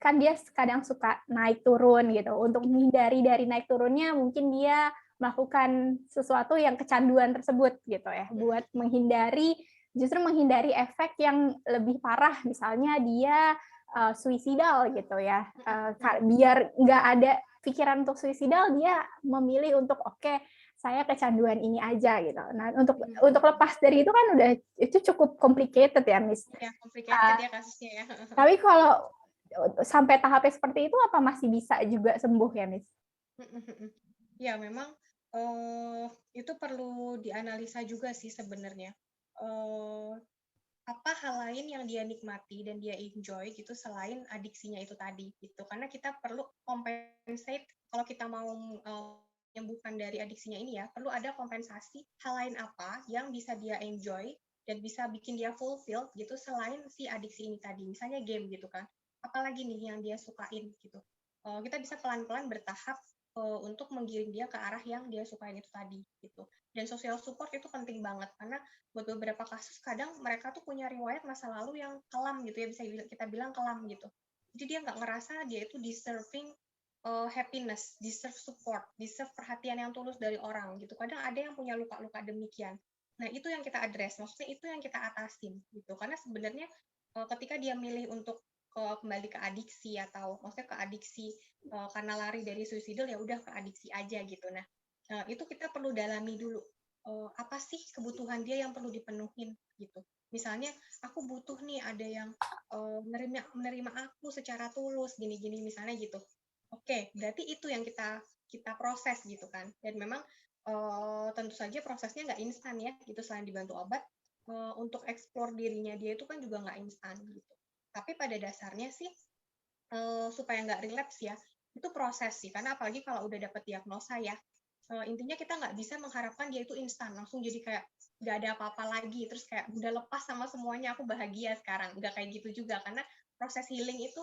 kan dia kadang suka naik turun gitu, untuk menghindari dari naik turunnya mungkin dia melakukan sesuatu yang kecanduan tersebut gitu ya, buat justru menghindari efek yang lebih parah, misalnya dia suicidal gitu ya, biar nggak ada pikiran untuk suicidal, dia memilih untuk oke, saya kecanduan ini aja gitu. Nah, untuk lepas dari itu kan itu cukup complicated ya, Miss. Ya, complicated ya kasusnya ya. Tapi kalau sampai tahapnya seperti itu, apa masih bisa juga sembuh ya, Miss? Ya, memang itu perlu dianalisa juga sih sebenarnya. Apa hal lain yang dia nikmati dan dia enjoy gitu selain adiksinya itu tadi gitu. Karena kita perlu compensate kalau kita mau menyembuhkan dari adiksinya ini ya, perlu ada kompensasi hal lain apa yang bisa dia enjoy dan bisa bikin dia fulfill gitu selain si adiksi ini tadi. Misalnya game gitu kan. Apalagi nih yang dia sukain gitu. Kita bisa pelan-pelan bertahap untuk menggiring dia ke arah yang dia sukain itu tadi gitu. Dan social support itu penting banget karena buat beberapa kasus kadang mereka tuh punya riwayat masa lalu yang kelam gitu ya, bisa kita bilang kelam gitu. Jadi dia nggak ngerasa dia itu deserving happiness, deserve support, deserve perhatian yang tulus dari orang gitu. Kadang ada yang punya luka-luka demikian. Nah, itu yang kita address, maksudnya itu yang kita atasin gitu. Karena sebenarnya ketika dia milih untuk kembali ke adiksi atau maksudnya ke adiksi karena lari dari suicidal, ya udah ke adiksi aja gitu. Nah, itu kita perlu dalami dulu. Apa sih kebutuhan dia yang perlu dipenuhin gitu. Misalnya aku butuh nih ada yang menerima aku secara tulus gini-gini misalnya gitu. Oke, berarti itu yang kita proses gitu kan. Dan memang tentu saja prosesnya nggak instan ya, gitu selain dibantu obat, untuk eksplor dirinya dia itu kan juga nggak instan gitu. Tapi pada dasarnya sih supaya nggak relapse ya, itu proses sih. Karena apalagi kalau udah dapat diagnosa ya, intinya kita nggak bisa mengharapkan dia itu instan langsung jadi kayak nggak ada apa-apa lagi terus kayak udah lepas sama semuanya aku bahagia sekarang, nggak kayak gitu juga karena proses healing itu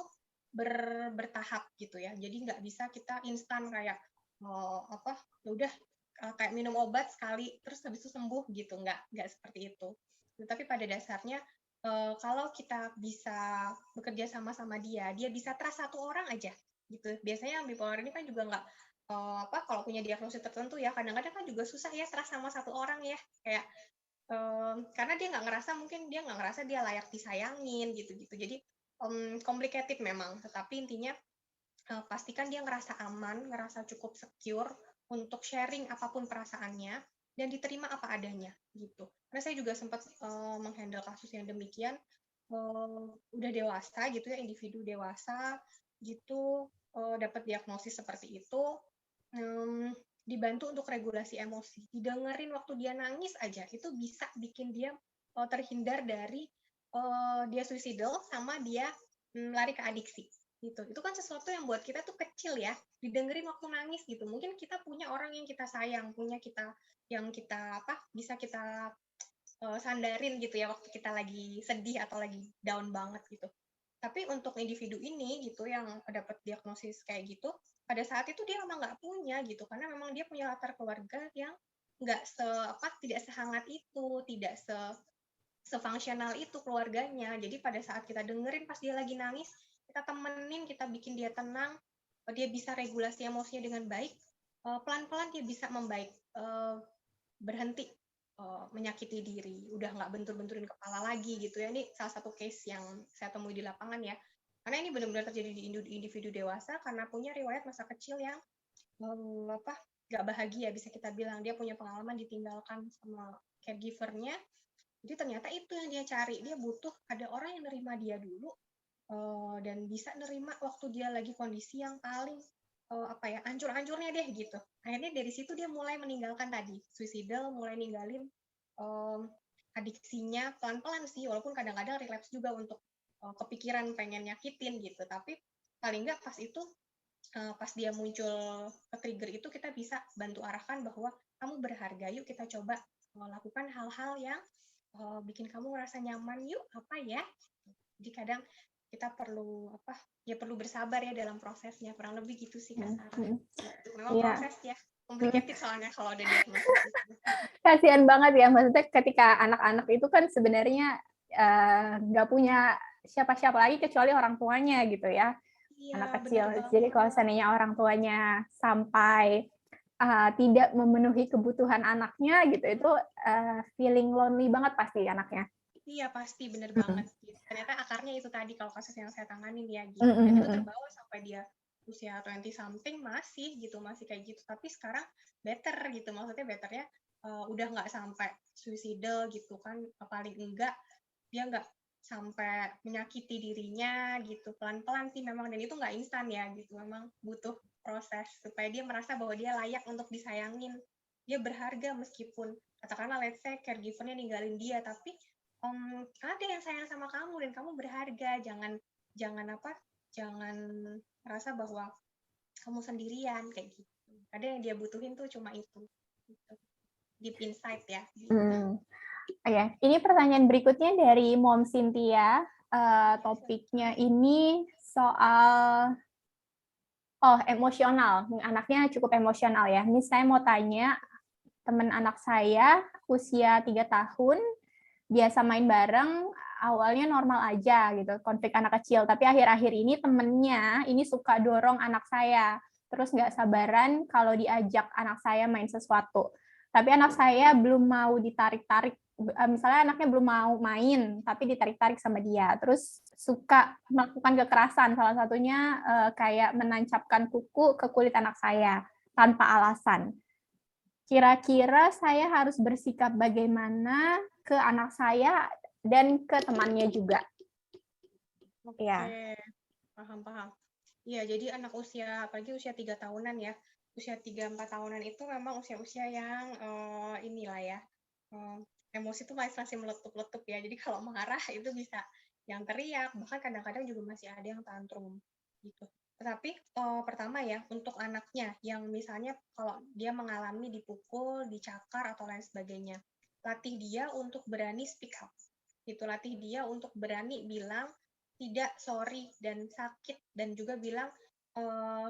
bertahap gitu ya, jadi nggak bisa kita instan kayak apa ya udah kayak minum obat sekali terus habis itu sembuh gitu, nggak seperti itu. Tapi pada dasarnya kalau kita bisa bekerja sama dia bisa trust satu orang aja gitu. Biasanya yang bipolar ini kan juga nggak kalau punya diagnosis tertentu ya kadang-kadang kan juga susah ya trust sama satu orang ya, kayak karena dia nggak ngerasa dia layak disayangin gitu-gitu. Jadi complicated memang, tetapi intinya pastikan dia ngerasa aman, ngerasa cukup secure untuk sharing apapun perasaannya dan diterima apa adanya gitu. Karena saya juga sempat menghandle kasus yang demikian, udah dewasa gitu ya, individu dewasa gitu, dapat diagnosis seperti itu, dibantu untuk regulasi emosi, didengerin waktu dia nangis aja, itu bisa bikin dia terhindar dari dia suicidal sama dia lari ke adiksi gitu. Itu kan sesuatu yang buat kita tuh kecil ya, didengerin waktu nangis gitu. Mungkin kita punya orang yang kita sayang, punya kita yang kita bisa kita sandarin gitu ya waktu kita lagi sedih atau lagi down banget gitu. Tapi untuk individu ini gitu yang dapat diagnosis kayak gitu, pada saat itu dia memang nggak punya gitu, karena memang dia punya latar keluarga yang nggak tidak sehangat itu, tidak sefungsional itu keluarganya. Jadi pada saat kita dengerin pas dia lagi nangis, kita temenin, kita bikin dia tenang, dia bisa regulasi emosinya dengan baik, pelan-pelan dia bisa membaik, berhenti menyakiti diri, udah nggak bentur-benturin kepala lagi gitu ya. Ini salah satu case yang saya temui di lapangan ya. Karena ini benar-benar terjadi di individu dewasa karena punya riwayat masa kecil yang nggak bahagia, bisa kita bilang. Dia punya pengalaman ditinggalkan sama caregiver-nya. Jadi ternyata itu yang dia cari. Dia butuh ada orang yang nerima dia dulu dan bisa nerima waktu dia lagi kondisi yang paling hancur-hancurnya deh gitu. Akhirnya dari situ dia mulai meninggalkan tadi suicidal, mulai ninggalin adiksinya pelan-pelan sih, walaupun kadang-kadang relapse juga untuk kepikiran pengen nyakitin gitu, tapi paling nggak pas dia muncul ke trigger itu kita bisa bantu arahkan bahwa kamu berharga, yuk kita coba lakukan hal-hal yang bikin kamu ngerasa nyaman, yuk apa ya. Jadi kadang kita perlu perlu bersabar ya dalam prosesnya, kurang lebih gitu sih Kak Sarah. Memang proses ya, complicated soalnya kalau udah diagnosis. Kasihan banget ya, maksudnya ketika anak-anak itu kan sebenarnya nggak punya siapa-siapa lagi kecuali orang tuanya gitu ya, anak kecil. Jadi kalau seandainya orang tuanya sampai tidak memenuhi kebutuhan anaknya gitu, itu feeling lonely banget pasti anaknya. Iya pasti, bener banget. Ternyata akarnya itu tadi kalau kasus yang saya tanganin ya gitu. Dan itu terbawa sampai dia usia 20 something masih kayak gitu. Tapi sekarang better gitu, maksudnya betternya udah nggak sampai suicidal gitu kan, paling enggak dia nggak sampai menyakiti dirinya gitu, pelan-pelan sih memang, dan itu nggak instan ya gitu, memang butuh proses supaya dia merasa bahwa dia layak untuk disayangin, dia berharga meskipun katakanlah let's say caregiver-nya ninggalin dia, tapi ada yang sayang sama kamu dan kamu berharga, jangan merasa bahwa kamu sendirian kayak gitu. Ada yang dia butuhin tuh cuma itu gitu. Deep inside ya gitu. Ya, ini pertanyaan berikutnya dari Mom Cynthia. Topiknya ini soal emosional. Anaknya cukup emosional ya. Ini saya mau tanya, teman anak saya usia 3 tahun, biasa main bareng, awalnya normal aja gitu, konflik anak kecil. Tapi akhir-akhir ini temennya ini suka dorong anak saya, terus nggak sabaran kalau diajak anak saya main sesuatu. Tapi anak saya belum mau ditarik-tarik, misalnya anaknya belum mau main, tapi ditarik-tarik sama dia. Terus suka melakukan kekerasan, salah satunya kayak menancapkan kuku ke kulit anak saya tanpa alasan. Kira-kira saya harus bersikap bagaimana ke anak saya dan ke temannya juga. Oke, paham. Iya, jadi anak apalagi usia 3 tahunan ya, usia 3-4 tahunan itu memang usia-usia yang inilah ya, emosi itu masih meletup-letup ya, jadi kalau marah itu bisa yang teriak, bahkan kadang-kadang juga masih ada yang tantrum gitu. Tetapi pertama ya, untuk anaknya yang misalnya kalau dia mengalami dipukul, dicakar, atau lain sebagainya, latih dia untuk berani speak up. Gitu, latih dia untuk berani bilang tidak, sorry, dan sakit, dan juga bilang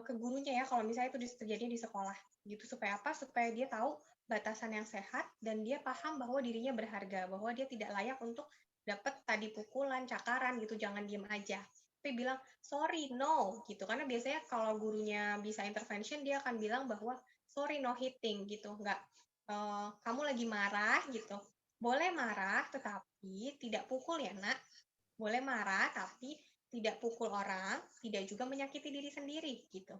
ke gurunya ya, kalau misalnya itu terjadi di sekolah. Gitu, supaya apa? Supaya dia tahu batasan yang sehat, dan dia paham bahwa dirinya berharga, bahwa dia tidak layak untuk dapat tadi pukulan, cakaran gitu, jangan diem aja. Tapi bilang, sorry, no, gitu. Karena biasanya kalau gurunya bisa intervention, dia akan bilang bahwa, sorry, no hitting, gitu. Nggak, kamu lagi marah, gitu. Boleh marah, tetapi tidak pukul ya, nak. Boleh marah, tapi tidak pukul orang, tidak juga menyakiti diri sendiri, gitu.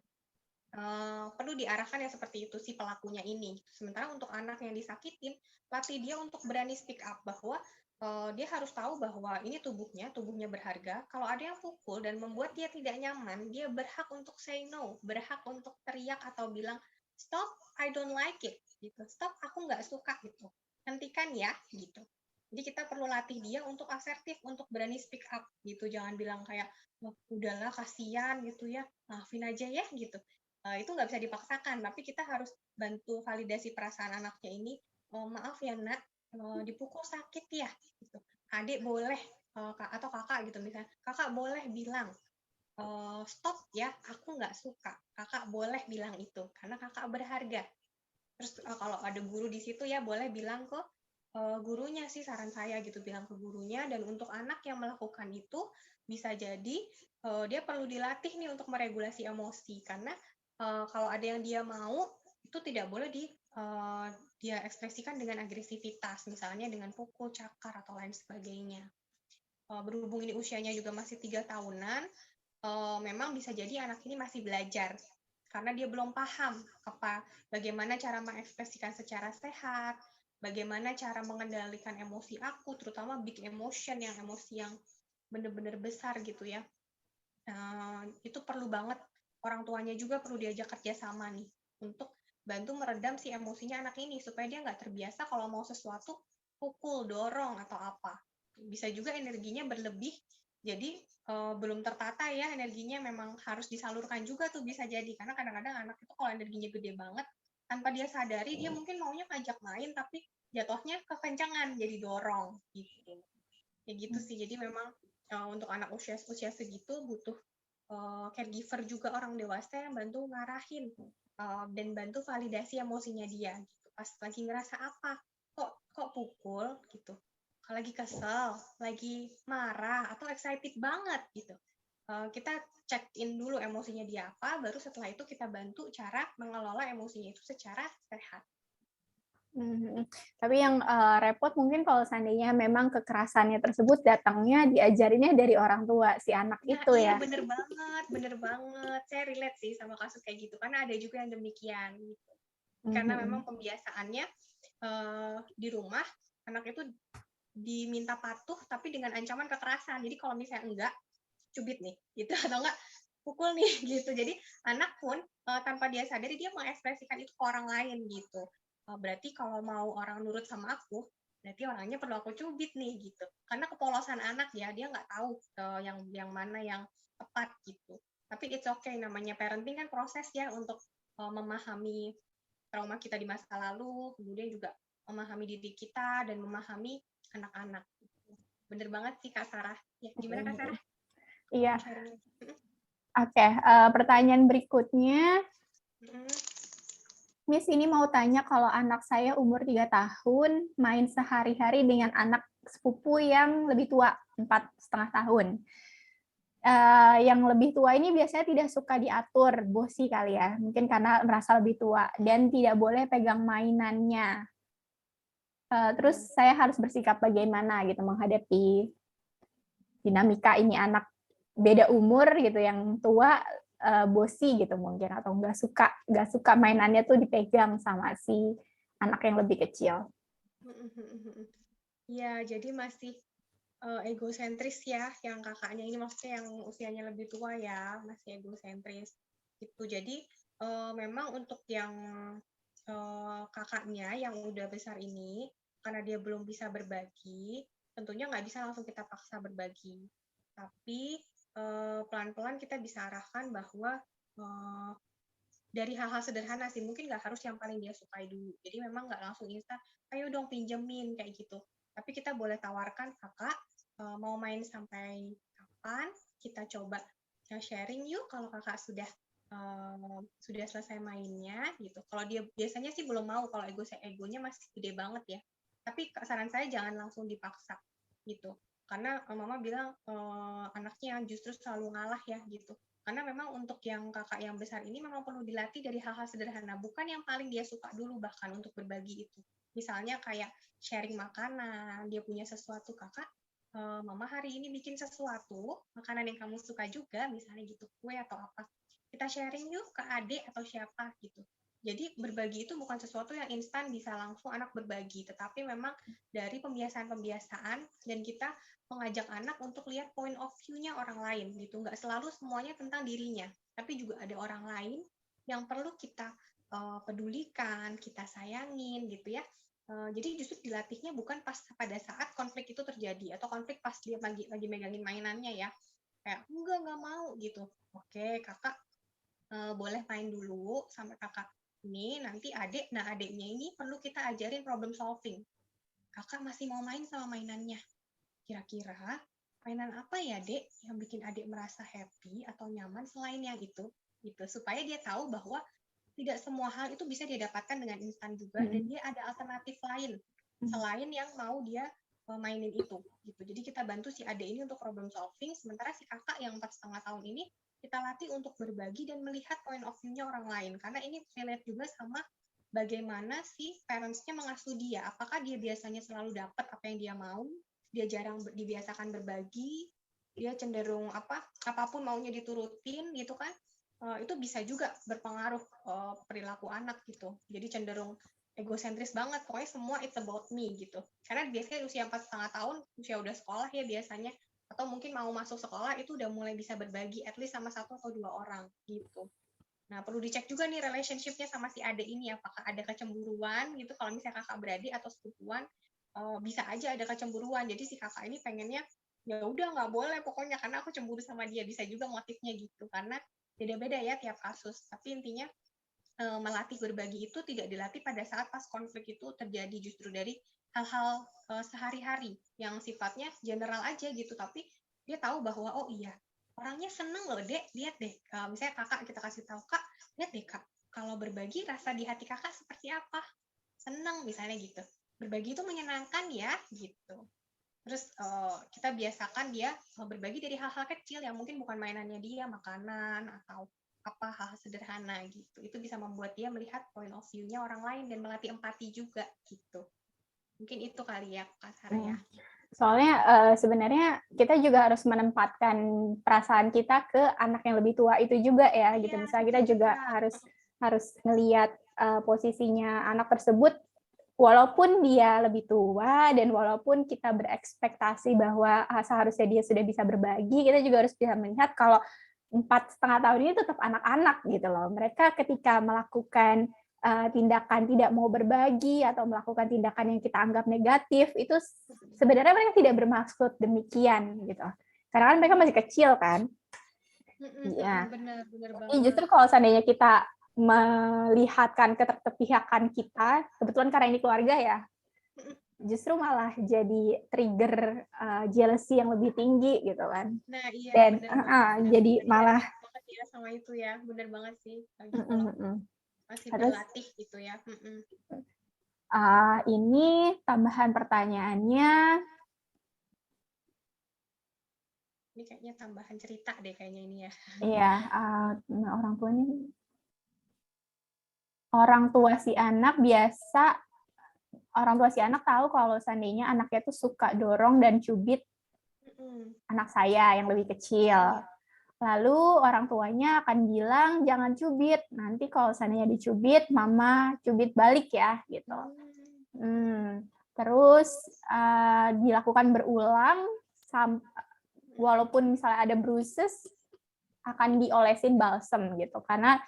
Perlu diarahkan ya seperti itu si pelakunya ini. Sementara untuk anak yang disakitin, latih dia untuk berani speak up, bahwa dia harus tahu bahwa ini tubuhnya berharga. Kalau ada yang pukul dan membuat dia tidak nyaman, dia berhak untuk say no, berhak untuk teriak atau bilang, stop, I don't like it, gitu. Stop, aku nggak suka, gitu. Hentikan ya, gitu. Jadi kita perlu latih dia untuk asertif, untuk berani speak up, gitu. Jangan bilang kayak, oh, udahlah, kasihan, gitu ya, maafin aja ya, gitu. Itu nggak bisa dipaksakan, tapi kita harus bantu validasi perasaan anaknya ini. Maaf ya nak, dipukul sakit ya, gitu. Adik boleh atau kakak gitu misalnya, kakak boleh bilang stop ya, aku nggak suka. Kakak boleh bilang itu karena kakak berharga. Terus kalau ada guru di situ ya boleh bilang ke gurunya sih, saran saya gitu, bilang ke gurunya. Dan untuk anak yang melakukan itu bisa jadi dia perlu dilatih nih untuk meregulasi emosi, karena kalau ada yang dia mau itu tidak boleh dia ekspresikan dengan agresivitas, misalnya dengan pukul, cakar, atau lain sebagainya. Berhubung ini usianya juga masih 3 tahunan, memang bisa jadi anak ini masih belajar, karena dia belum paham bagaimana cara mengekspresikan secara sehat, bagaimana cara mengendalikan emosi aku, terutama big emotion, emosi yang benar-benar besar gitu ya. Itu perlu banget, orang tuanya juga perlu diajak kerjasama nih, untuk bantu meredam si emosinya anak ini, supaya dia nggak terbiasa kalau mau sesuatu pukul, dorong, atau apa. Bisa juga energinya berlebih, jadi belum tertata ya energinya, memang harus disalurkan juga tuh bisa jadi. Karena kadang-kadang anak itu kalau energinya gede banget, tanpa dia sadari, dia mungkin maunya ngajak main, tapi jatuhnya kekencangan, jadi dorong, gitu. Ya gitu sih, jadi memang untuk anak usia segitu butuh caregiver juga, orang dewasa yang bantu ngarahin dan bantu validasi emosinya dia gitu. Pas lagi ngerasa apa, kok pukul gitu, kalau lagi kesel, lagi marah atau excited banget gitu, kita check in dulu emosinya dia apa, baru setelah itu kita bantu cara mengelola emosinya itu secara sehat. Tapi yang repot mungkin kalau seandainya memang kekerasannya tersebut datangnya diajarinnya dari orang tua si anak itu Iya, ya. bener banget. Saya relate sih sama kasus kayak gitu, karena ada juga yang demikian gitu. Karena memang pembiasaannya di rumah, anak itu diminta patuh tapi dengan ancaman kekerasan. Jadi kalau misalnya enggak, cubit nih gitu, atau enggak pukul nih gitu. Jadi anak pun tanpa dia sadari dia mengekspresikan itu ke orang lain gitu. Berarti kalau mau orang nurut sama aku, berarti orangnya perlu aku cubit nih gitu. Karena kepolosan anak ya, dia nggak tahu yang mana yang tepat gitu. Tapi it's okay, namanya parenting kan proses ya untuk memahami trauma kita di masa lalu, kemudian juga memahami diri kita dan memahami anak-anak. Bener banget sih Kak Sarah. Ya, gimana Kak Sarah? Iya. Oke, pertanyaan berikutnya. Miss ini mau tanya, kalau anak saya umur 3 tahun, main sehari-hari dengan anak sepupu yang lebih tua, 4,5 tahun. Yang lebih tua ini biasanya tidak suka diatur, bosi kali ya, mungkin karena merasa lebih tua, dan tidak boleh pegang mainannya. Terus saya harus bersikap bagaimana gitu menghadapi dinamika ini, anak beda umur gitu, yang tua bosi gitu mungkin, atau nggak suka mainannya tuh dipegang sama si anak yang lebih kecil. Ya, jadi masih egosentris ya, yang kakaknya ini, maksudnya yang usianya lebih tua ya, masih egosentris gitu. Jadi memang untuk yang kakaknya yang udah besar ini, karena dia belum bisa berbagi, tentunya nggak bisa langsung kita paksa berbagi. Tapi pelan-pelan kita bisa arahkan bahwa dari hal-hal sederhana sih, mungkin nggak harus yang paling dia sukai dulu. Jadi memang nggak langsung instan, ayo dong pinjemin kayak gitu. Tapi kita boleh tawarkan, kakak mau main sampai kapan? Kita coba sharing yuk kalau kakak sudah selesai mainnya gitu. Kalau dia biasanya sih belum mau, kalau egonya masih gede banget ya. Tapi saran saya jangan langsung dipaksa gitu. Karena mama bilang anaknya justru selalu ngalah ya gitu. Karena memang untuk yang kakak yang besar ini memang perlu dilatih dari hal-hal sederhana, bukan yang paling dia suka dulu bahkan untuk berbagi itu. Misalnya kayak sharing makanan, dia punya sesuatu, kakak, mama hari ini bikin sesuatu, makanan yang kamu suka juga, misalnya gitu, kue atau apa. Kita sharing yuk ke adik atau siapa gitu. Jadi berbagi itu bukan sesuatu yang instan bisa langsung anak berbagi, tetapi memang dari pembiasaan-pembiasaan, dan kita mengajak anak untuk lihat point of view-nya orang lain gitu. Nggak selalu semuanya tentang dirinya, tapi juga ada orang lain yang perlu kita pedulikan, kita sayangin gitu ya. Jadi justru dilatihnya bukan pas pada saat konflik itu terjadi, atau konflik pas dia lagi megangin mainannya ya. Kayak nggak mau gitu. Oke, kakak boleh main dulu sama kakak ini, nanti adiknya ini perlu kita ajarin problem solving. Kakak masih mau main sama mainannya. Kira-kira mainan apa ya, Dek, yang bikin adik merasa happy atau nyaman selain yang itu? Gitu, supaya dia tahu bahwa tidak semua hal itu bisa dia dapatkan dengan instan juga, dan dia ada alternatif lain selain yang mau dia mainin itu. Gitu. Jadi kita bantu si adik ini untuk problem solving, sementara si kakak yang 4,5 tahun ini kita latih untuk berbagi dan melihat point of view-nya orang lain. Karena ini relate juga sama bagaimana si parents-nya mengasuh dia. Apakah dia biasanya selalu dapat apa yang dia mau, dia jarang dibiasakan berbagi, dia cenderung apapun maunya diturutin gitu kan, itu bisa juga berpengaruh perilaku anak gitu. Jadi cenderung egosentris banget, pokoknya semua it's about me gitu. Karena biasanya usia 4,5 tahun, usia udah sekolah ya biasanya, atau mungkin mau masuk sekolah itu udah mulai bisa berbagi at least sama 1 atau 2 orang gitu. Nah, perlu dicek juga nih relationship-nya sama si adik ini, apakah ada kecemburuan gitu kalau misalnya kakak beradik atau sepupuan, bisa aja ada kecemburuan. Jadi si kakak ini pengennya ya udah nggak boleh pokoknya karena aku cemburu sama dia. Bisa juga motifnya gitu karena beda-beda ya tiap kasus. Tapi intinya melatih berbagi itu tidak dilatih pada saat pas konflik itu terjadi, justru dari hal-hal sehari-hari yang sifatnya general aja gitu, tapi dia tahu bahwa oh iya orangnya seneng loh dek, lihat deh, misalnya kakak kita kasih tahu kak, lihat deh kak, kalau berbagi rasa di hati kakak seperti apa, seneng misalnya gitu, berbagi itu menyenangkan ya gitu. Terus kita biasakan dia berbagi dari hal-hal kecil yang mungkin bukan mainannya dia, makanan atau apa hal sederhana gitu. Itu bisa membuat dia melihat point of view-nya orang lain dan melatih empati juga gitu. Mungkin itu kali ya Kak Sarah ya. Soalnya sebenarnya kita juga harus menempatkan perasaan kita ke anak yang lebih tua itu juga ya gitu. Misalnya kita juga harus ngelihat posisinya anak tersebut walaupun dia lebih tua dan walaupun kita berekspektasi bahwa seharusnya dia sudah bisa berbagi, kita juga harus bisa melihat kalau 4,5 tahun ini tetap anak-anak gitu loh. Mereka ketika melakukan tindakan tidak mau berbagi atau melakukan tindakan yang kita anggap negatif, itu sebenarnya mereka tidak bermaksud demikian gitu. Karena kan mereka masih kecil kan. Ya. Benar banget. Jadi justru kalau seandainya kita melihatkan keterpihakan kita, kebetulan karena ini keluarga ya, justru malah jadi trigger jealousy yang lebih tinggi gitu kan. Nah iya. Dan jadi malah ya sama itu ya, benar banget sih. Masih terus, berlatih gitu ya. Ini tambahan pertanyaannya. Ini kayaknya tambahan cerita deh kayaknya ini ya. Iya, orang tua si anak tahu kalau seandainya anaknya tuh suka dorong dan cubit anak saya yang lebih kecil. Lalu orang tuanya akan bilang jangan cubit, nanti kalau seandainya dicubit, mama cubit balik ya gitu. Terus dilakukan berulang, walaupun misalnya ada bruises, akan diolesin balsem gitu, karena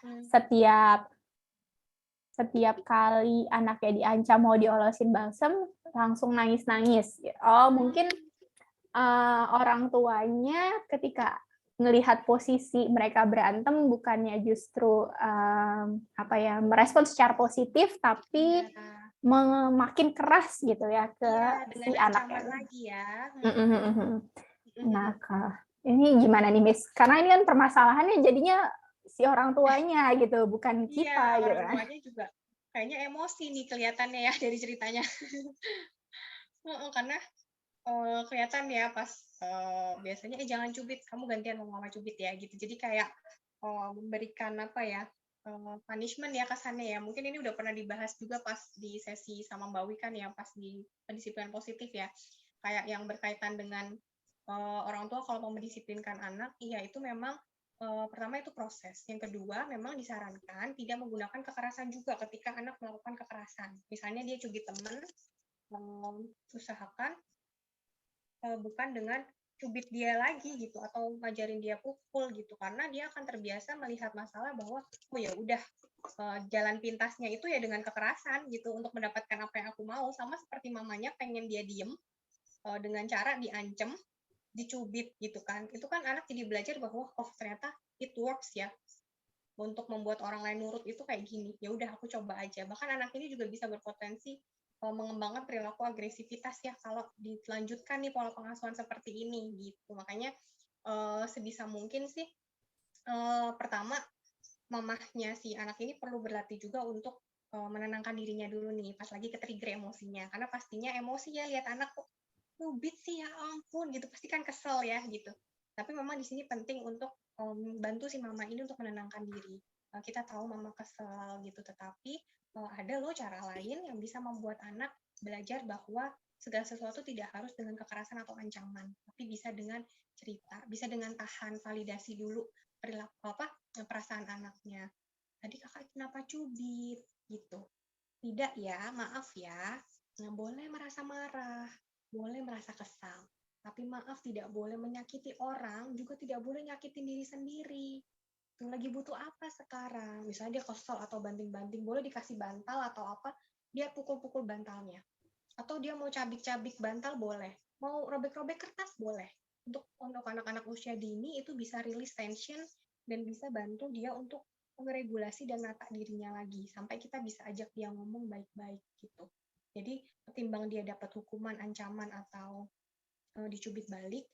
setiap kali anaknya diancam mau diolesin balsem, langsung nangis-nangis. Oh, mungkin orang tuanya ketika melihat posisi mereka berantem bukannya justru merespon secara positif, tapi makin keras gitu ya ke si anaknya lagi ya. Nah, ini gimana nih Miss? Karena ini kan permasalahannya jadinya si orang tuanya gitu, bukan kita gitu. Orang tuanya juga kayaknya emosi nih kelihatannya ya dari ceritanya. Karena kelihatan ya pas biasanya jangan cubit, kamu gantian mau mama cubit ya gitu. Jadi kayak memberikan punishment ya kesannya ya. Mungkin ini udah pernah dibahas juga pas di sesi sama Mbak Wi kan ya, pas di pendisiplinan positif ya. Kayak yang berkaitan dengan orang tua kalau mau mendisiplinkan anak, iya itu memang pertama itu proses. Yang kedua, memang disarankan tidak menggunakan kekerasan juga ketika anak melakukan kekerasan. Misalnya dia cubit teman, usahakan bukan dengan cubit dia lagi gitu atau ngajarin dia pukul gitu, karena dia akan terbiasa melihat masalah bahwa oh ya udah jalan pintasnya itu ya dengan kekerasan gitu untuk mendapatkan apa yang aku mau, sama seperti mamanya pengen dia diem dengan cara diancem, dicubit gitu kan. Itu kan anak jadi belajar bahwa oh ternyata it works ya untuk membuat orang lain nurut itu kayak gini. Ya udah aku coba aja. Bahkan anak ini juga bisa berpotensi mengembangkan perilaku agresivitas ya kalau dilanjutkan nih pola pengasuhan seperti ini gitu. Makanya sebisa mungkin sih pertama mamahnya si anak ini perlu berlatih juga untuk menenangkan dirinya dulu nih pas lagi ke-trigger emosinya, karena pastinya emosi ya lihat anak kok cubit sih ya ampun gitu, pasti kan kesel ya gitu. Tapi memang di sini penting untuk bantu si mama ini untuk menenangkan diri. Kita tahu mama kesel gitu, tetapi ada loh cara lain yang bisa membuat anak belajar bahwa segala sesuatu tidak harus dengan kekerasan atau ancaman, tapi bisa dengan cerita, bisa dengan tahan, validasi dulu perilaku perasaan anaknya. Tadi kakak kenapa cubit gitu? Tidak ya, maaf ya. Nggak boleh merasa marah, boleh merasa kesal. Tapi maaf, tidak boleh menyakiti orang, juga tidak boleh nyakitin diri sendiri. Tuh lagi butuh apa sekarang? Misalnya dia kesel atau banting-banting, boleh dikasih bantal atau apa, dia pukul-pukul bantalnya. Atau dia mau cabik-cabik bantal boleh, mau robek-robek kertas boleh. Untuk anak-anak usia dini itu bisa release tension dan bisa bantu dia untuk meregulasi dan nata dirinya lagi sampai kita bisa ajak dia ngomong baik-baik gitu. Jadi ketimbang dia dapat hukuman, ancaman atau dicubit balik,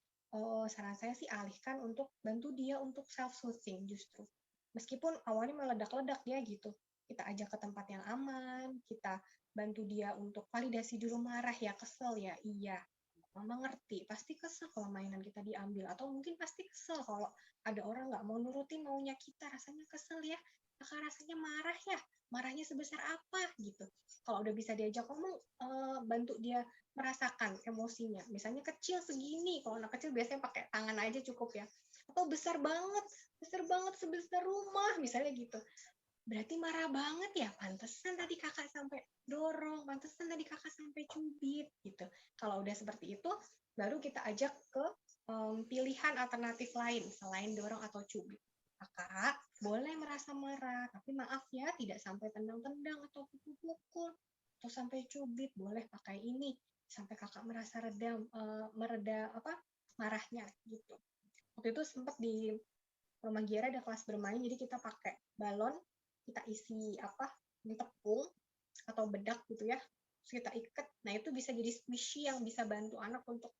saran saya sih alihkan untuk bantu dia untuk self-soothing justru. Meskipun awalnya meledak-ledak dia gitu, kita ajak ke tempat yang aman, kita bantu dia untuk validasi dulu marah ya, kesel ya, iya. Mama ngerti, pasti kesel kalau mainan kita diambil, atau mungkin pasti kesel kalau ada orang nggak mau nurutin maunya kita, rasanya kesel ya, kakak rasanya marah ya, marahnya sebesar apa gitu. Kalau udah bisa diajak ngomong, bantu dia merasakan emosinya, misalnya kecil segini, kalau anak kecil biasanya pakai tangan aja cukup ya, atau besar banget sebesar rumah, misalnya gitu. Berarti marah banget ya, pantesan tadi kakak sampai dorong, pantesan tadi kakak sampai cubit gitu. Kalau udah seperti itu, baru kita ajak ke pilihan alternatif lain selain dorong atau cubit. Kakak boleh merasa marah, tapi maaf ya, tidak sampai tendang-tendang atau pukul-pukul atau sampai cubit, boleh pakai ini sampai kakak merasa mereda marahnya gitu. Waktu itu sempat di rumah Giara ada kelas bermain, jadi kita pakai balon, kita isi tepung atau bedak gitu ya, terus kita ikat. Nah itu bisa jadi squishy yang bisa bantu anak untuk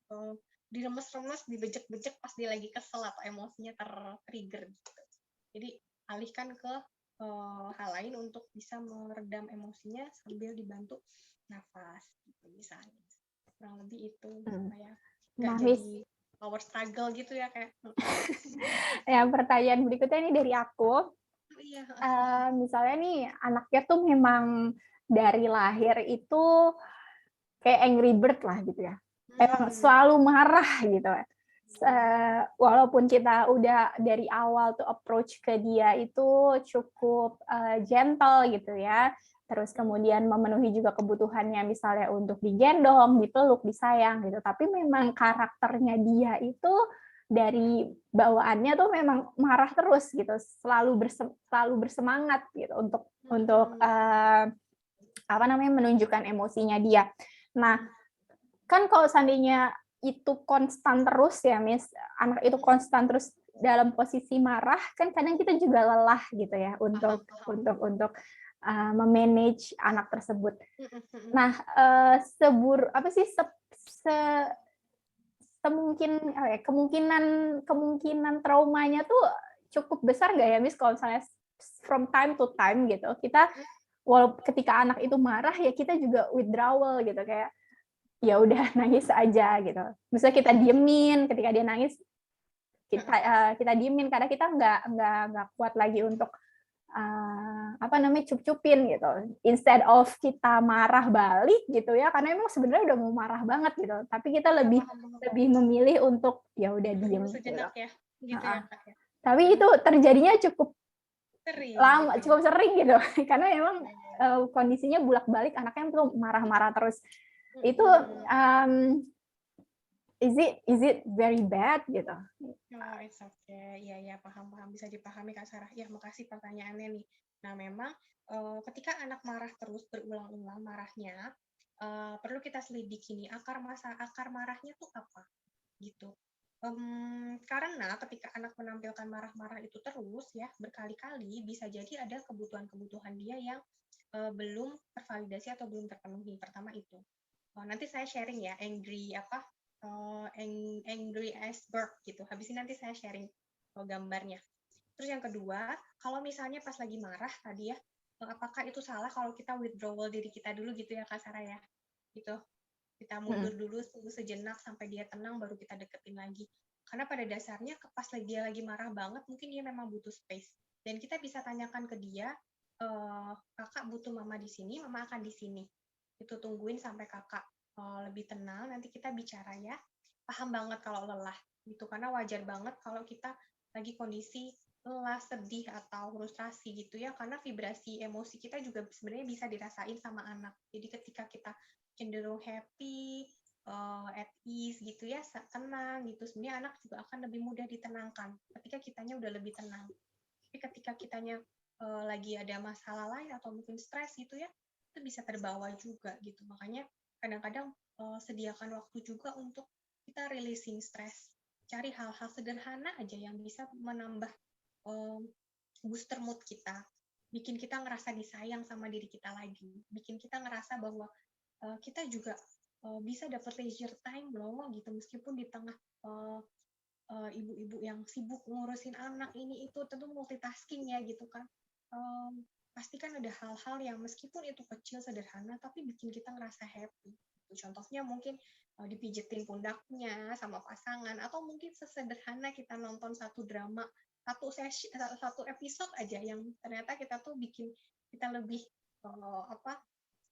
diremes-remes, dibejek-bejek pas dia lagi kesel atau emosinya ter-trigger gitu. Jadi alihkan ke hal lain untuk bisa meredam emosinya sambil dibantu nafas gitu misalnya. Kurang lebih itu supaya nggak jadi power struggle gitu ya kayak. Ya, pertanyaan berikutnya ini dari aku. Misalnya nih anaknya tuh memang dari lahir itu kayak angry bird lah gitu ya, emang selalu marah gitu. Walaupun kita udah dari awal tuh approach ke dia itu cukup gentle gitu ya, terus kemudian memenuhi juga kebutuhannya misalnya untuk digendong, dipeluk, disayang gitu, tapi memang karakternya dia itu dari bawaannya tuh memang marah terus gitu, selalu bersemangat gitu untuk menunjukkan emosinya dia. Nah, kan kalau seandainya itu konstan terus ya, Miss, anak itu konstan terus dalam posisi marah, kan kadang kita juga lelah gitu ya untuk memanage anak tersebut. Nah, kemungkinan traumanya tuh cukup besar nggak ya, Miss, kalau misalnya from time to time gitu, kita ketika anak itu marah ya kita juga withdrawal gitu, kayak ya udah nangis aja gitu. Misalnya kita diemin ketika dia nangis, kita diemin karena kita nggak kuat lagi untuk cup-cupin gitu. Instead of kita marah balik gitu ya, karena emang sebenarnya udah mau marah banget gitu. Tapi kita lebih memilih untuk ya udah diem gitu. Ya, gitu ya, Kak, ya. Tapi itu terjadinya cukup lama, gitu. cukup sering gitu. Karena emang kondisinya bulak-balik, anaknya tuh marah-marah terus. Itu is it very bad gitu? Oh, it's okay. Ya, paham bisa dipahami Kak Sarah. Ya, makasih pertanyaannya nih. Nah, memang ketika anak marah terus berulang-ulang marahnya, perlu kita selidiki nih akar marahnya tuh apa gitu. Karena ketika anak menampilkan marah-marah itu terus ya berkali-kali, bisa jadi ada kebutuhan-kebutuhan dia yang belum tervalidasi atau belum terpenuhi. Pertama itu. Nanti saya sharing ya angry iceberg gitu. Habis ini nanti saya sharing gambarnya. Terus yang kedua, kalau misalnya pas lagi marah tadi ya, apakah itu salah kalau kita withdrawal diri kita dulu gitu ya Kak Sarah ya? Gitu. Kita mundur dulu, tunggu sejenak sampai dia tenang baru kita deketin lagi. Karena pada dasarnya pas dia lagi marah banget, mungkin dia memang butuh space. Dan kita bisa tanyakan ke dia, kakak butuh mama di sini, mama akan di sini. Itu tungguin sampai kakak lebih tenang, nanti kita bicara ya. Paham banget kalau lelah gitu, karena wajar banget kalau kita lagi kondisi lelah, sedih atau frustrasi gitu ya, karena vibrasi emosi kita juga sebenarnya bisa dirasain sama anak. Jadi ketika kita cenderung happy, at ease gitu ya, tenang gitu, sebenarnya anak juga akan lebih mudah ditenangkan ketika kitanya udah lebih tenang. Tapi ketika kitanya lagi ada masalah lain atau mungkin stres gitu ya, itu bisa terbawa juga gitu. Makanya kadang-kadang sediakan waktu juga untuk kita releasing stres. Cari hal-hal sederhana aja yang bisa menambah booster mood kita, bikin kita ngerasa disayang sama diri kita lagi, bikin kita ngerasa bahwa kita juga bisa dapat leisure time loh gitu, meskipun di tengah ibu-ibu yang sibuk ngurusin anak ini itu, tentu multitasking ya gitu kan. Pasti kan ada hal-hal yang meskipun itu kecil sederhana tapi bikin kita ngerasa happy. Contohnya mungkin dipijetin pundaknya sama pasangan, atau mungkin sesederhana kita nonton satu drama, satu episode aja yang ternyata kita tuh bikin kita lebih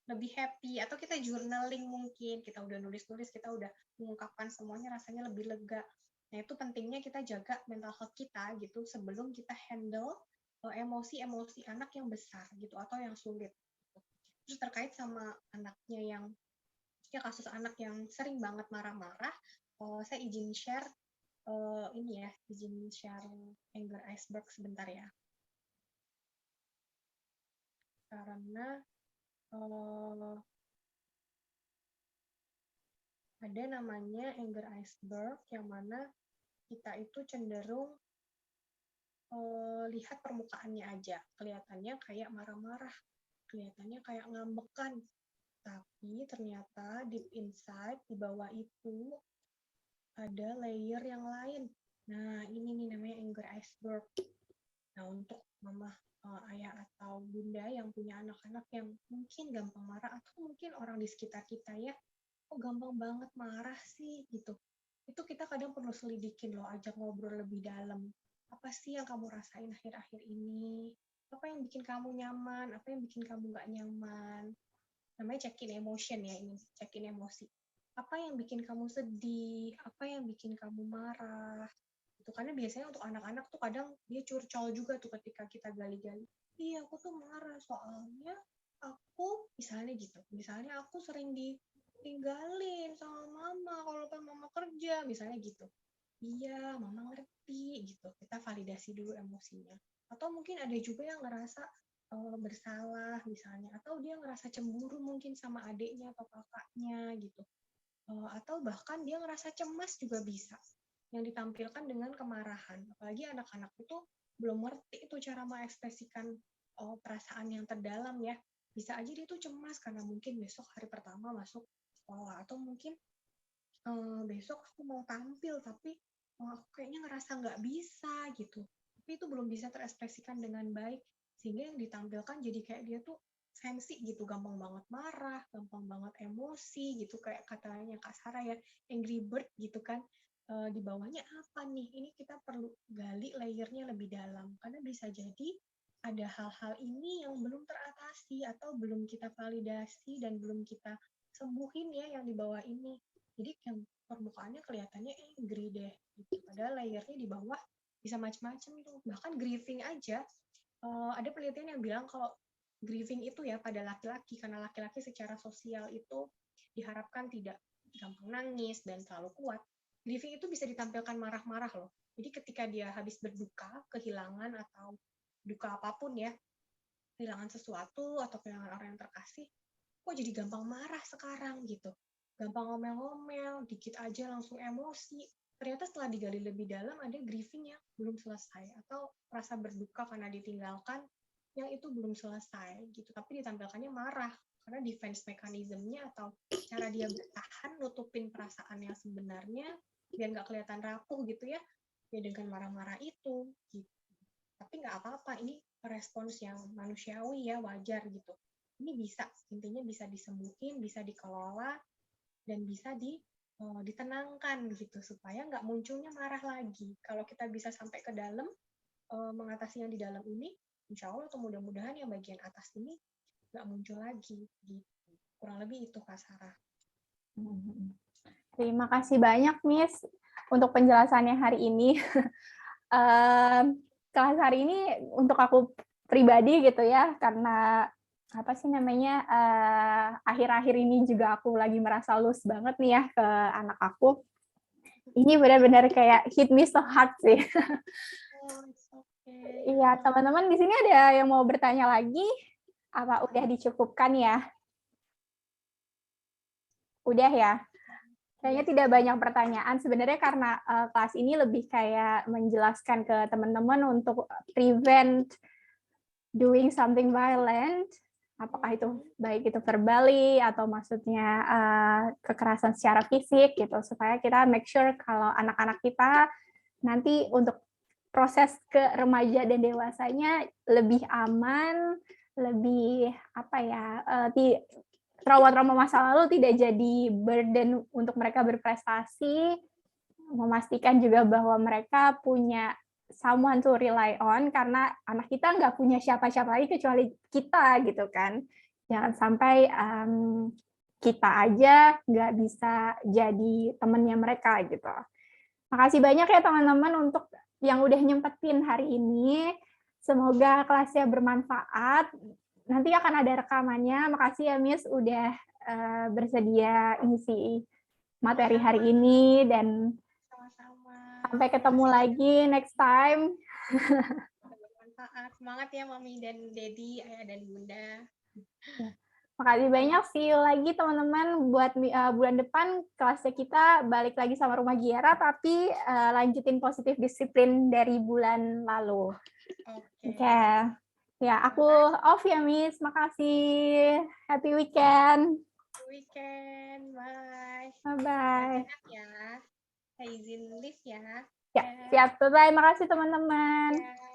lebih happy, atau kita journaling, mungkin kita udah nulis-nulis, kita udah mengungkapkan semuanya, rasanya lebih lega. Nah, itu pentingnya kita jaga mental health kita gitu sebelum kita handle emosi-emosi anak yang besar gitu atau yang sulit. Terus terkait sama anaknya yang kasus anak yang sering banget marah-marah, saya izin share izin share anger iceberg sebentar ya. Karena ada namanya anger iceberg yang mana kita itu cenderung lihat permukaannya aja, kelihatannya kayak marah-marah, kelihatannya kayak ngambekan, tapi ternyata deep inside di bawah itu ada layer yang lain. Nah, ini nih namanya anger iceberg. Nah, untuk mama, ayah atau bunda yang punya anak-anak yang mungkin gampang marah, atau mungkin orang di sekitar kita ya, kok gampang banget marah sih gitu. Itu kita kadang perlu selidikin loh, ajak ngobrol lebih dalam. Apa sih yang kamu rasain akhir-akhir ini? Apa yang bikin kamu nyaman? Apa yang bikin kamu nggak nyaman? Namanya check-in emotion ya ini, check-in emosi. Apa yang bikin kamu sedih? Apa yang bikin kamu marah? Itu karena biasanya untuk anak-anak tuh kadang dia curcol juga tuh ketika kita gali-gali. Iya, aku tuh marah soalnya aku misalnya gitu. Misalnya aku sering ditinggalin sama mama kalau kan mama kerja, misalnya gitu. Iya, mama ngerti gitu. Kita validasi dulu emosinya. Atau mungkin ada juga yang ngerasa bersalah misalnya, atau dia ngerasa cemburu mungkin sama adiknya atau kakaknya gitu. Atau bahkan dia ngerasa cemas juga bisa. Yang ditampilkan dengan kemarahan. Apalagi anak-anak itu belum ngerti itu cara mengekspresikan perasaan yang terdalam ya. Bisa aja dia tuh cemas karena mungkin besok hari pertama masuk sekolah, atau mungkin besok aku mau tampil tapi aku kayaknya ngerasa nggak bisa gitu. Tapi itu belum bisa terekspresikan dengan baik, sehingga yang ditampilkan jadi kayak dia tuh sensi gitu, gampang banget marah, gampang banget emosi gitu, kayak katanya Kak Sarah ya, angry bird gitu kan. Di bawahnya apa nih? Ini kita perlu gali layernya lebih dalam, karena bisa jadi ada hal-hal ini yang belum teratasi atau belum kita validasi dan belum kita sembuhin ya yang di bawah ini. Jadi yang permukaannya kelihatannya angry deh, gitu. Padahal layernya di bawah bisa macam-macam tuh. Bahkan grieving aja, ada penelitian yang bilang kalau grieving itu ya pada laki-laki, karena laki-laki secara sosial itu diharapkan tidak gampang nangis dan selalu kuat. Grieving itu bisa ditampilkan marah-marah loh. Jadi ketika dia habis berduka, kehilangan atau duka apapun ya, kehilangan sesuatu atau kehilangan orang yang terkasih, kok jadi gampang marah sekarang gitu. Gampang ngomel-ngomel, dikit aja langsung emosi. Ternyata setelah digali lebih dalam ada grieving yang belum selesai, atau rasa berduka karena ditinggalkan yang itu belum selesai gitu. Tapi ditampilkannya marah karena defense mechanism-nya atau cara dia bertahan nutupin perasaan yang sebenarnya biar nggak kelihatan rapuh gitu ya dengan marah-marah itu gitu. Tapi nggak apa-apa, ini respons yang manusiawi ya, wajar gitu. Ini bisa, intinya bisa disembuhin, bisa dikelola, dan bisa ditenangkan gitu, supaya nggak munculnya marah lagi. Kalau kita bisa sampai ke dalam, mengatasi yang di dalam ini, insya Allah atau mudah-mudahan yang bagian atas ini nggak muncul lagi. Gitu. Kurang lebih itu Kak Sarah. Terima kasih banyak, Miss, untuk penjelasannya hari ini. Kelas hari ini untuk aku pribadi gitu ya, karena apa sih namanya, akhir-akhir ini juga aku lagi merasa loose banget nih ya ke anak aku. Ini benar-benar kayak hit me so hard sih. Iya, teman-teman di sini ada yang mau bertanya lagi? Apa udah dicukupkan ya? udah ya. Kayaknya tidak banyak pertanyaan. Sebenarnya karena kelas ini lebih kayak menjelaskan ke teman-teman untuk prevent doing something violent, apakah itu baik itu verbally atau maksudnya kekerasan secara fisik gitu, supaya kita make sure kalau anak-anak kita nanti untuk proses ke remaja dan dewasanya lebih aman, lebih apa ya, trauma-trauma masa lalu tidak jadi burden untuk mereka berprestasi, memastikan juga bahwa mereka punya someone to rely on, karena anak kita nggak punya siapa-siapa lagi kecuali kita gitu kan. Jangan sampai kita aja nggak bisa jadi temennya mereka gitu. Makasih banyak ya teman-teman untuk yang udah nyempetin hari ini. Semoga kelasnya bermanfaat. Nanti akan ada rekamannya. Makasih ya Miss udah bersedia ngisi materi hari ini, dan sampai ketemu lagi next time. Bermanfaat. Semangat ya Mami dan Dedi, Ayah dan Bunda. Makasih banyak. See you lagi teman-teman. Buat bulan depan kelasnya kita balik lagi sama Rumah Giara, tapi lanjutin positif disiplin dari bulan lalu. Oke. Ya, aku off ya Miss. Makasih. Happy weekend. Bye. Bye-bye. Ya. Saya izin lift ya. Ya, siap. Bye-bye. Makasih teman-teman. Ya.